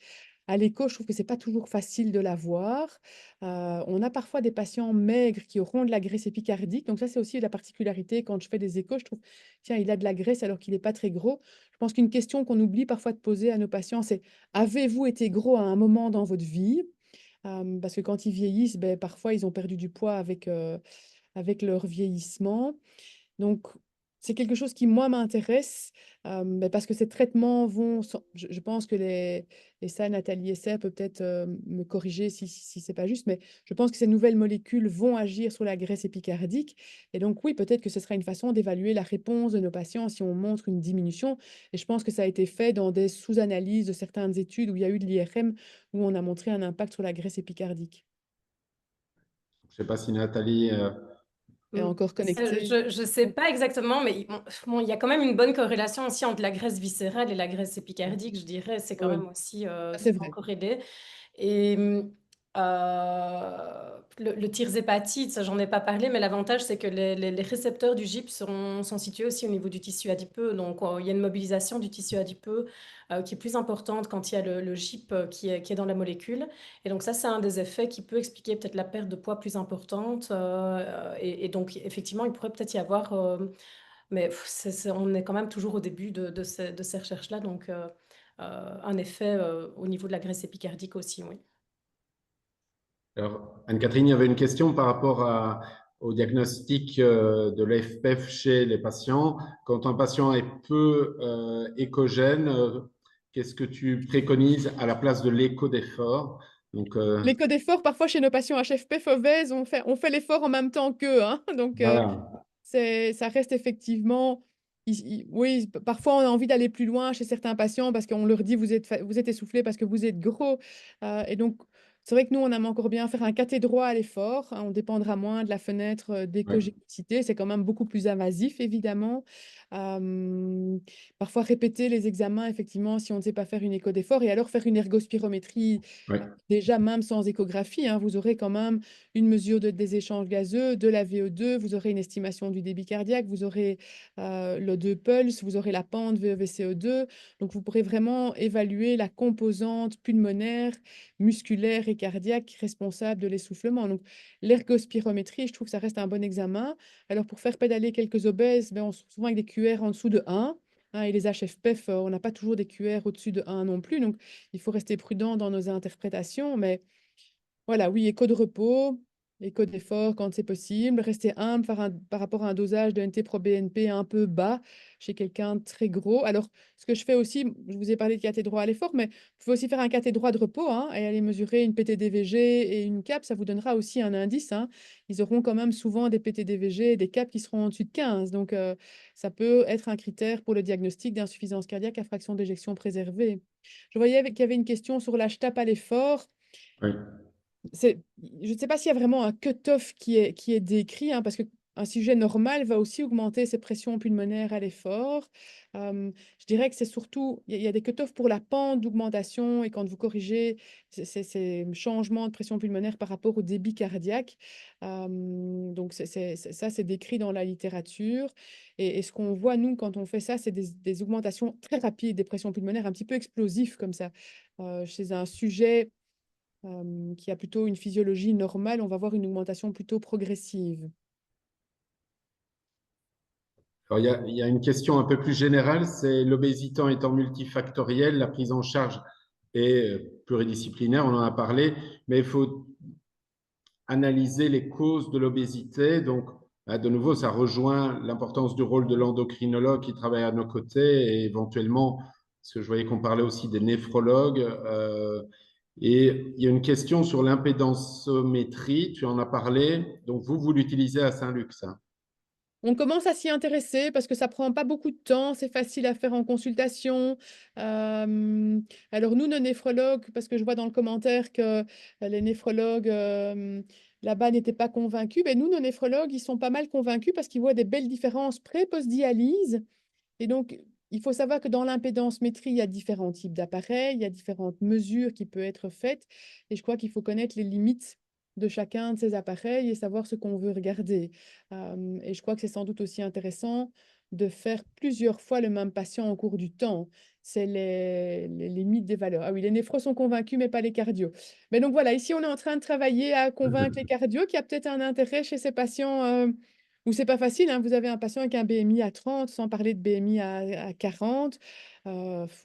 À l'écho, je trouve que c'est pas toujours facile de la voir. On a parfois des patients maigres qui auront de la graisse épicardique. Donc ça, c'est aussi la particularité quand je fais des échos. Je trouve, tiens, il a de la graisse alors qu'il n'est pas très gros. Je pense qu'une question qu'on oublie parfois de poser à nos patients, c'est: avez-vous été gros à un moment dans votre vie? Parce que quand ils vieillissent, ben, parfois, ils ont perdu du poids avec leur vieillissement. Donc, c'est quelque chose qui, moi, m'intéresse, parce que ces traitements vont je pense que et ça, Nathalie Esser peut peut-être me corriger si c'est pas juste, mais je pense que ces nouvelles molécules vont agir sur la graisse épicardique. Et donc, oui, peut-être que ce sera une façon d'évaluer la réponse de nos patients si on montre une diminution. Et je pense que ça a été fait dans des sous-analyses de certaines études où il y a eu de l'IRM, où on a montré un impact sur la graisse épicardique. Je ne sais pas si Nathalie, Et encore connecté. Je ne sais pas exactement, mais bon, il y a quand même une bonne corrélation aussi entre la graisse viscérale et la graisse épicardique, je dirais. C'est quand Oui, même aussi c'est souvent vrai. corrélé. Et le tirzépatide, ça, j'en ai pas parlé, mais l'avantage, c'est que les récepteurs du GIP sont situés aussi au niveau du tissu adipeux. Donc, il y a une mobilisation du tissu adipeux qui est plus importante quand il y a le GIP qui est dans la molécule. Et donc, ça, c'est un des effets qui peut expliquer peut-être la perte de poids plus importante. Et donc, effectivement, il pourrait peut-être y avoir... mais on est quand même toujours au début de ces recherches-là. Donc, un effet au niveau de la graisse épicardique aussi, oui. alors, Anne-Catherine, il y avait une question par rapport au diagnostic de l'FPEF chez les patients. Quand un patient est peu échogène, qu'est-ce que tu préconises à la place de l'écho d'effort? Donc, L'écho d'effort, parfois chez nos patients HFpEF obèses, on fait l'effort en même temps qu'eux, hein. Donc, voilà. ça reste effectivement. Oui, parfois on a envie d'aller plus loin chez certains patients parce qu'on leur dit vous êtes essoufflé parce que vous êtes gros. Et donc, c'est vrai que nous, on aime encore bien faire un cathé droit à l'effort, hein, on dépendra moins de la fenêtre Ouais, d'écogénicité. C'est quand même beaucoup plus invasif, évidemment. Euh, Parfois, répéter les examens, effectivement, si on ne sait pas faire une écho d'effort, et alors faire une ergospirométrie, ouais, déjà même sans échographie, hein, vous aurez quand même une mesure des échanges gazeux, de la VO2, vous aurez une estimation du débit cardiaque, vous aurez l'O2 pulse, vous aurez la pente VEV-CO2. Donc, vous pourrez vraiment évaluer la composante pulmonaire, musculaire et cardiaque responsable de l'essoufflement. Donc, l'ergospirométrie, je trouve que ça reste un bon examen. Alors, pour faire pédaler quelques obèses, ben, on se retrouve souvent avec des QR en dessous de 1. Hein, et les HFPEF, on n'a pas toujours des QR au-dessus de 1 non plus. Donc, il faut rester prudent dans nos interprétations. Mais voilà, oui, écho de repos, écho d'effort quand c'est possible, rester humble par rapport à un dosage de NT-proBNP un peu bas chez quelqu'un de très gros. Alors, ce que je fais aussi, je vous ai parlé de cathé droit à l'effort, mais vous pouvez aussi faire un cathé droit de repos, hein, et aller mesurer une PTDVG et une CAP, ça vous donnera aussi un indice, hein. Ils auront quand même souvent des PTDVG et des CAP qui seront au-dessus de 15. Donc, ça peut être un critère pour le diagnostic d'insuffisance cardiaque à fraction d'éjection préservée. Je voyais qu'il y avait une question sur l'HTAP à l'effort. ouais. Je ne sais pas s'il y a vraiment un cut-off qui est décrit, hein, parce qu'un sujet normal va aussi augmenter ses pressions pulmonaires à l'effort. Je dirais que c'est surtout, il y a des cut-offs pour la pente d'augmentation et quand vous corrigez ces changements de pression pulmonaire par rapport au débit cardiaque. Donc, ça, c'est décrit dans la littérature. Et ce qu'on voit, nous, quand on fait ça, c'est des augmentations très rapides des pressions pulmonaires, un petit peu explosives comme ça. Chez un sujet qui a plutôt une physiologie normale, on va voir une augmentation plutôt progressive. Alors, il y a une question un peu plus générale, c'est l'obésité étant multifactorielle, la prise en charge est pluridisciplinaire, on en a parlé, mais il faut analyser les causes de l'obésité. Donc, de nouveau, ça rejoint l'importance du rôle de l'endocrinologue qui travaille à nos côtés et éventuellement, parce que je voyais qu'on parlait aussi des néphrologues. Et il y a une question sur l'impédensométrie, tu en as parlé. Donc, vous l'utilisez à Saint-Luc, ça. On commence à s'y intéresser parce que ça prend pas beaucoup de temps, c'est facile à faire en consultation. Alors nous, nos néphrologues, parce que je vois dans le commentaire que les néphrologues là-bas n'étaient pas convaincus, mais nous, nos néphrologues, ils sont pas mal convaincus parce qu'ils voient des belles différences pré-post-dialyse. Et donc, il faut savoir que dans l'impédance-métrie, il y a différents types d'appareils, il y a différentes mesures qui peuvent être faites. Et je crois qu'il faut connaître les limites de chacun de ces appareils et savoir ce qu'on veut regarder. Et je crois que c'est sans doute aussi intéressant de faire plusieurs fois le même patient au cours du temps. C'est les limites des valeurs. Ah oui, les néphros sont convaincus, mais pas les cardios. Mais donc voilà, ici, on est en train de travailler à convaincre les cardios qu'il y a peut-être un intérêt chez ces patients. Ou c'est pas facile, hein. Vous avez un patient avec un BMI à 30, sans parler de BMI à 40.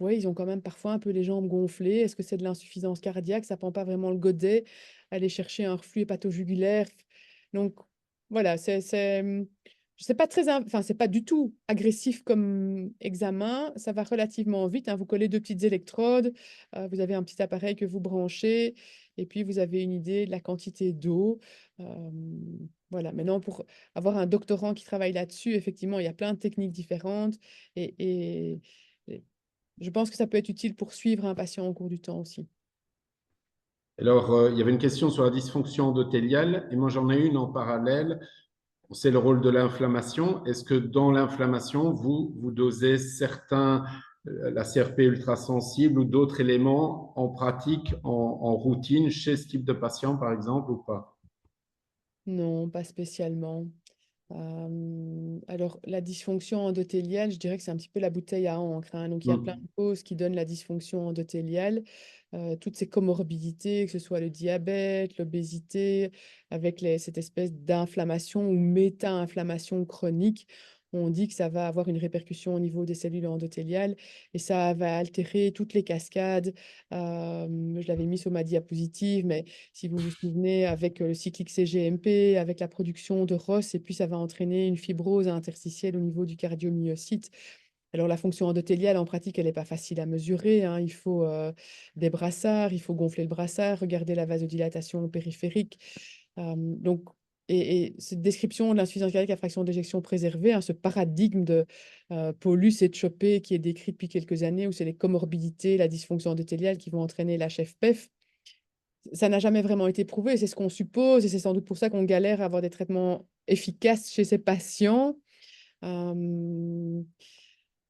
Ouais, ils ont quand même parfois un peu les jambes gonflées. Est-ce que c'est de l'insuffisance cardiaque? Ça prend pas vraiment le godet. Aller chercher un reflux hépato-jugulaire. Donc, voilà, c'est pas enfin, c'est pas du tout agressif comme examen. Ça va relativement vite, hein. Vous collez deux petites électrodes. Vous avez un petit appareil que vous branchez. Et puis, vous avez une idée de la quantité d'eau. Euh, voilà, maintenant, pour avoir un doctorant qui travaille là-dessus, effectivement, il y a plein de techniques différentes et je pense que ça peut être utile pour suivre un patient au cours du temps aussi. Alors, il y avait une question sur la dysfonction endothéliale, et moi j'en ai une en parallèle. C'est le rôle de l'inflammation. Est-ce que dans l'inflammation, vous dosez la CRP ultrasensible ou d'autres éléments en pratique, en routine, chez ce type de patient, par exemple, ou pas? Non, pas spécialement. Alors, la dysfonction endothéliale, je dirais que c'est un petit peu la bouteille à encre, hein. Donc, il y a plein Hmm. de causes qui donnent la dysfonction endothéliale. Toutes ces comorbidités, que ce soit le diabète, l'obésité, avec cette espèce d'inflammation ou méta-inflammation chronique, on dit que ça va avoir une répercussion au niveau des cellules endothéliales et ça va altérer toutes les cascades. Je l'avais mis sur ma diapositive, mais si vous vous souvenez, avec le cyclique CGMP, avec la production de ROS, et puis ça va entraîner une fibrose interstitielle au niveau du cardiomyocyte. Alors la fonction endothéliale, en pratique, elle n'est pas facile à mesurer, hein. Il faut des brassards, il faut gonfler le brassard, regarder la vasodilatation périphérique. Donc, et cette description de l'insuffisance cardiaque à fraction d'éjection préservée, hein, ce paradigme de Paulus et de Chopé qui est décrit depuis quelques années, où c'est les comorbidités, la dysfonction endothéliale qui vont entraîner l'HFpEF, ça n'a jamais vraiment été prouvé, c'est ce qu'on suppose, et c'est sans doute pour ça qu'on galère à avoir des traitements efficaces chez ces patients. Euh,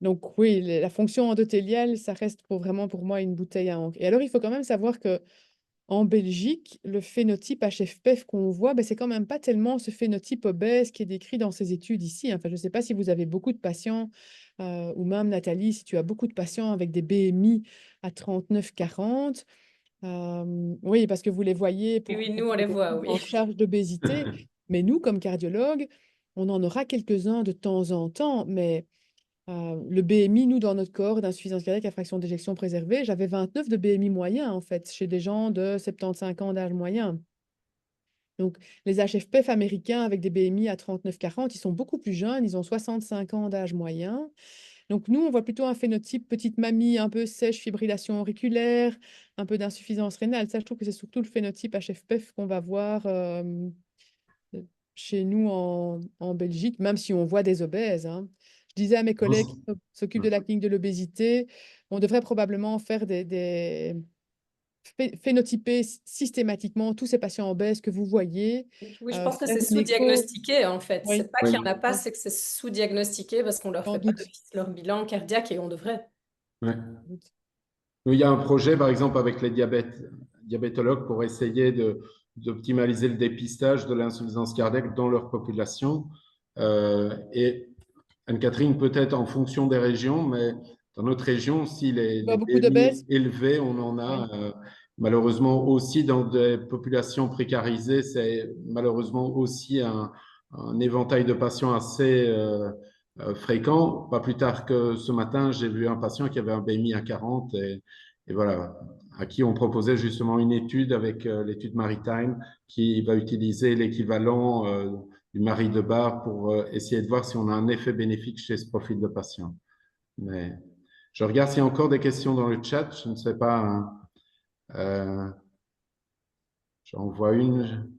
donc oui, la fonction endothéliale, ça reste vraiment pour moi une bouteille à encre. Et alors, il faut quand même savoir que en Belgique, le phénotype HFpEF qu'on voit, ben, c'est quand même pas tellement ce phénotype obèse qui est décrit dans ces études ici. Enfin, je ne sais pas si vous avez beaucoup de patients, ou même Nathalie, si tu as beaucoup de patients avec des BMI à 39-40. Oui, parce que vous les voyez Oui, pour oui, nous, on les voit, oui. en charge d'obésité. Mais nous, comme cardiologues, on en aura quelques-uns de temps en temps. Mais le BMI, nous, dans notre corps d'insuffisance cardiaque à fraction d'éjection préservée, j'avais 29 de BMI moyen, en fait, chez des gens de 75 ans d'âge moyen. Donc, les HFpEF américains avec des BMI à 39-40, ils sont beaucoup plus jeunes, ils ont 65 ans d'âge moyen. Donc, nous, on voit plutôt un phénotype petite mamie, un peu sèche, fibrillation auriculaire, un peu d'insuffisance rénale. Ça, je trouve que c'est surtout le phénotype HFpEF qu'on va voir chez nous en Belgique, même si on voit des obèses, hein. Je disais à mes collègues qui s'occupent de la clinique de l'obésité, on devrait probablement faire phénotyper systématiquement tous ces patients obèses que vous voyez, Oui, je pense que faire c'est une écho. sous-diagnostiqué, en fait. Oui, C'est pas qu'il Oui, n'y en a pas, oui, c'est que c'est sous-diagnostiqué parce qu'on leur sans fait pas doute. leur bilan cardiaque et on devrait. ouais. Sans doute. Nous, il y a un projet, par exemple, avec les diabétologues pour essayer d'optimaliser le dépistage de l'insuffisance cardiaque dans leur population. Et Anne-Catherine, peut-être en fonction des régions, mais dans notre région, si Il y a les beaucoup BMI d'obèses. élevés, on en Oui. a malheureusement aussi dans des populations précarisées, c'est malheureusement aussi un éventail de patients assez fréquent. Pas plus tard que ce matin, j'ai vu un patient qui avait un BMI à 40 et voilà, à qui on proposait justement une étude avec l'étude Maritime qui va utiliser l'équivalent du mari de bar pour essayer de voir si on a un effet bénéfique chez ce profil de patient. Mais je regarde s'il y a encore des questions dans le chat. Je ne sais pas, hein. J'en vois une.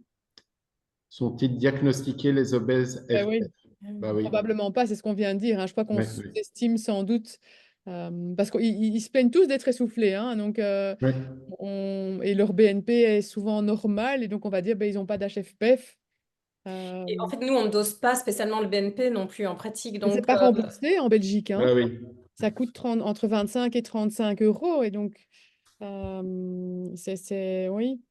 Sont-ils diagnostiqués les obèses Ben FF? oui, Bah oui. probablement pas, c'est ce qu'on vient de dire, hein. Je crois qu'on Oui, oui. sous-estime sans doute, parce qu'ils se plaignent tous d'être essoufflés, hein, donc, Oui. et leur BNP est souvent normal, et donc on va dire ben, ils n'ont pas d'HFpEF. Et en fait, nous, on ne dose pas spécialement le BNP non plus en pratique. Mais c'est Donc, pas remboursé en Belgique, hein. Ah oui. Ça coûte entre 25 et 35 euros, et donc oui,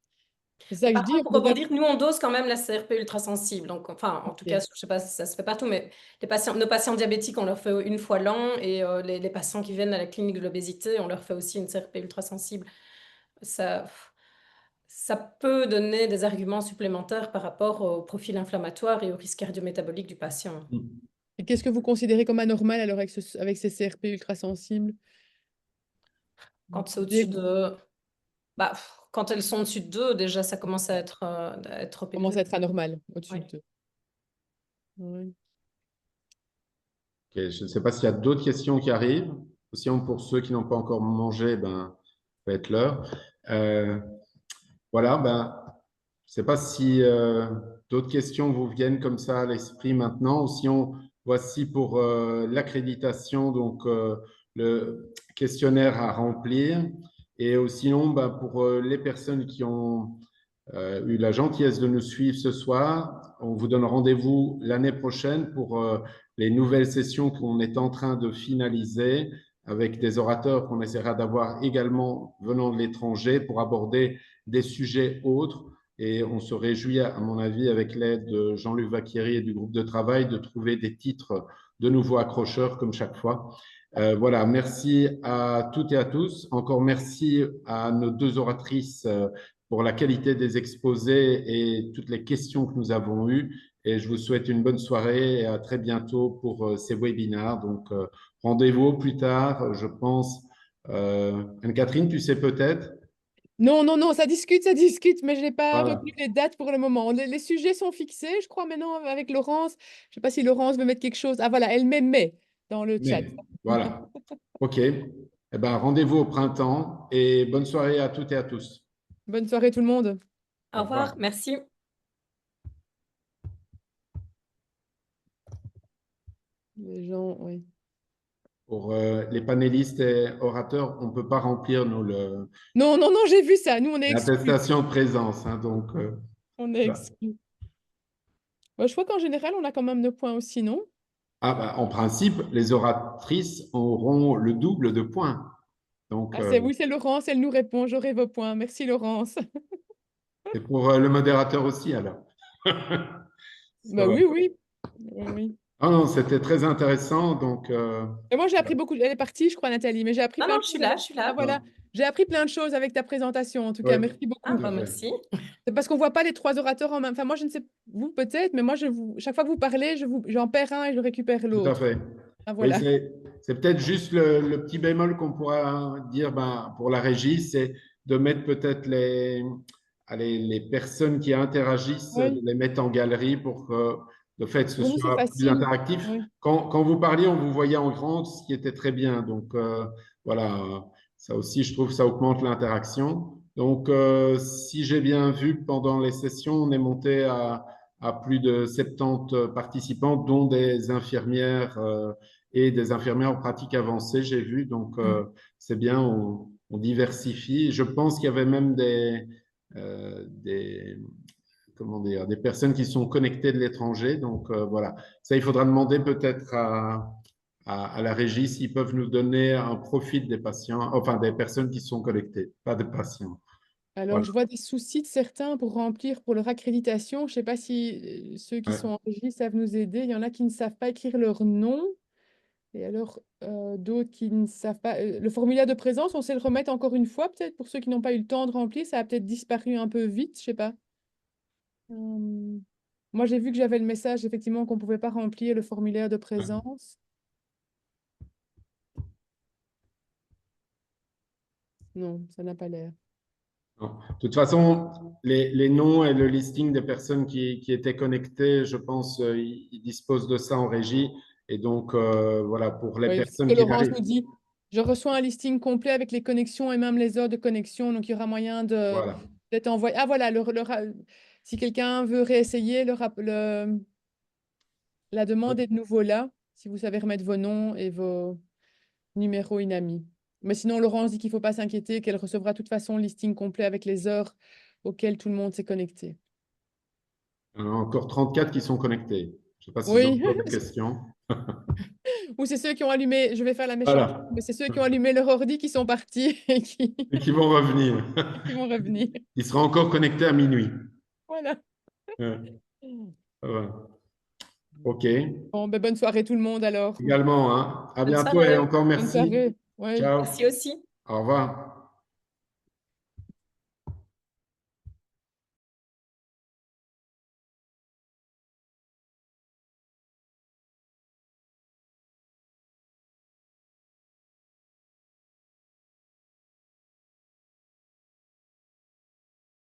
c'est ça que je par dis, contre, on pour devrait. rebondir, nous, on dose quand même la CRP ultrasensible. Donc, enfin, en tout cas, Ok. je ne sais pas si ça se fait partout, mais nos patients diabétiques, on leur fait une fois l'an. Et les patients qui viennent à la clinique de l'obésité, on leur fait aussi une CRP ultrasensible. Ça, ça peut donner des arguments supplémentaires par rapport au profil inflammatoire et au risque cardiométabolique du patient. Et qu'est-ce que vous considérez comme anormal alors avec ces CRP ultrasensibles? Quand c'est au-dessus de... Bah, quand elles sont au-dessus de 2, déjà, ça commence à être trop Commence élevé. à être anormal au-dessus Oui. de 2. Oui. Ok, je ne sais pas s'il y a d'autres questions qui arrivent. Sinon, pour ceux qui n'ont pas encore mangé, ben, ça va être l'heure. Euh, voilà, ben, je ne sais pas si d'autres questions vous viennent comme ça à l'esprit maintenant, ou si on, voici pour l'accréditation, donc le questionnaire à remplir, et sinon ben, pour les personnes qui ont eu la gentillesse de nous suivre ce soir, on vous donne rendez-vous l'année prochaine pour les nouvelles sessions qu'on est en train de finaliser avec des orateurs qu'on essaiera d'avoir également venant de l'étranger pour aborder des sujets autres. Et on se réjouit, à mon avis, avec l'aide de Jean-Luc Vacchieri et du groupe de travail, de trouver des titres de nouveau accrocheurs comme chaque fois. Voilà, merci à toutes et à tous. Encore merci à nos deux oratrices pour la qualité des exposés et toutes les questions que nous avons eues. Et je vous souhaite une bonne soirée et à très bientôt pour ces webinaires. Donc, rendez-vous plus tard, je pense. Anne-Catherine, tu sais peut-être? Non, non, non, ça discute, mais je n'ai pas Voilà. retenu les dates pour le moment. Les sujets sont fixés, je crois, maintenant avec Laurence. Je ne sais pas si Laurence veut mettre quelque chose. Ah voilà, elle met mais dans le chat. Mais, voilà. OK. Eh ben, rendez-vous au printemps et bonne soirée à toutes et à tous. Bonne soirée tout le monde. Au Au revoir, revoir. merci. Les gens, oui. Pour les panélistes et orateurs, on ne peut pas remplir Non, non, non, j'ai vu ça. Nous, on est exclus. l'attestation de présence, hein, donc, On est bah, exclus. Bah, je crois qu'en général, on a quand même nos points aussi, non? en principe, les oratrices auront le double de points. Donc, Ah, oui, c'est Laurence, elle nous répond. J'aurai vos points. Merci, Laurence. c'est pour le modérateur aussi, alors. Ça Bah va. oui, oui. Oui, oui. Ah non, c'était très intéressant. Donc, Et moi, j'ai appris beaucoup. Elle est partie, je crois, Nathalie, mais j'ai appris Non, plein non, de je choses suis là, avec. je suis Ah, là. voilà. J'ai appris plein de choses avec ta présentation, en tout cas. ouais, Merci Ah, beaucoup. tout à bah, fait. merci. C'est parce qu'on voit pas les trois orateurs en même. Enfin, moi, je ne sais vous peut-être, mais moi, chaque fois que vous parlez, j'en perds un et je récupère Tout à l'autre. fait. Ah, Oui, voilà. c'est peut-être juste le petit bémol qu'on pourra dire pour la régie, c'est de mettre peut-être allez, les personnes qui interagissent, de Oui. les mettre en galerie pour que de fait ce Pour nous, c'est soit plus facile. interactif. Oui. Quand vous parliez, on vous voyait en grand, ce qui était très bien. Donc voilà, ça aussi, je trouve, ça augmente l'interaction. Donc si j'ai bien vu pendant les sessions, on est monté à plus de 70 participants, dont des infirmières et des infirmières en pratique avancée, j'ai vu. Donc, c'est bien, on diversifie. Je pense qu'il y avait même comment dire, des personnes qui sont connectées de l'étranger. Donc, voilà. Ça, il faudra demander peut-être à la régie s'ils peuvent nous donner un profil des patients, enfin, des personnes qui sont connectées, pas des patients. Alors, Voilà. je vois des soucis de certains pour remplir pour leur accréditation. Je ne sais pas si ceux qui sont Ouais. en régie savent nous aider. Il y en a qui ne savent pas écrire leur nom. Et alors, d'autres qui ne savent pas. Le formulaire de présence, on sait le remettre encore une fois, peut-être pour ceux qui n'ont pas eu le temps de remplir. Ça a peut-être disparu un peu vite, je ne sais pas. Moi, j'ai vu que j'avais le message, effectivement, qu'on ne pouvait pas remplir le formulaire de présence. Non, ça n'a pas l'air. Non. De toute façon, les noms et le listing des personnes qui étaient connectées, je pense, ils disposent de ça en régie. Et donc, voilà, pour les Oui, c'est ce personnes que qui Laurence arrivent. nous dit. Je reçois un listing complet avec les connexions et même les heures de connexion. Donc, il y aura moyen Voilà. d'être envoyé. Ah, voilà, si quelqu'un veut réessayer, la demande est de nouveau là, si vous savez remettre vos noms et vos numéros inami. Mais sinon, Laurence dit qu'il ne faut pas s'inquiéter, qu'elle recevra de toute façon le listing complet avec les heures auxquelles tout le monde s'est connecté. Il y en a encore 34 qui sont connectés. Je ne sais pas s'ils ont Oui, encore des questions. ou c'est ceux qui ont allumé, je vais faire la méchante, Voilà. mais c'est ceux qui ont allumé leur ordi qui sont partis et qui, Et qui vont revenir. qui vont revenir. Ils seront encore connectés à minuit. Voilà. Ça va. OK. Bon, ben, bonne soirée tout le monde alors. Également, hein. À Bonne bientôt et soirée. encore Bonne merci. soirée. Ouais. Ciao. Merci aussi. Au revoir.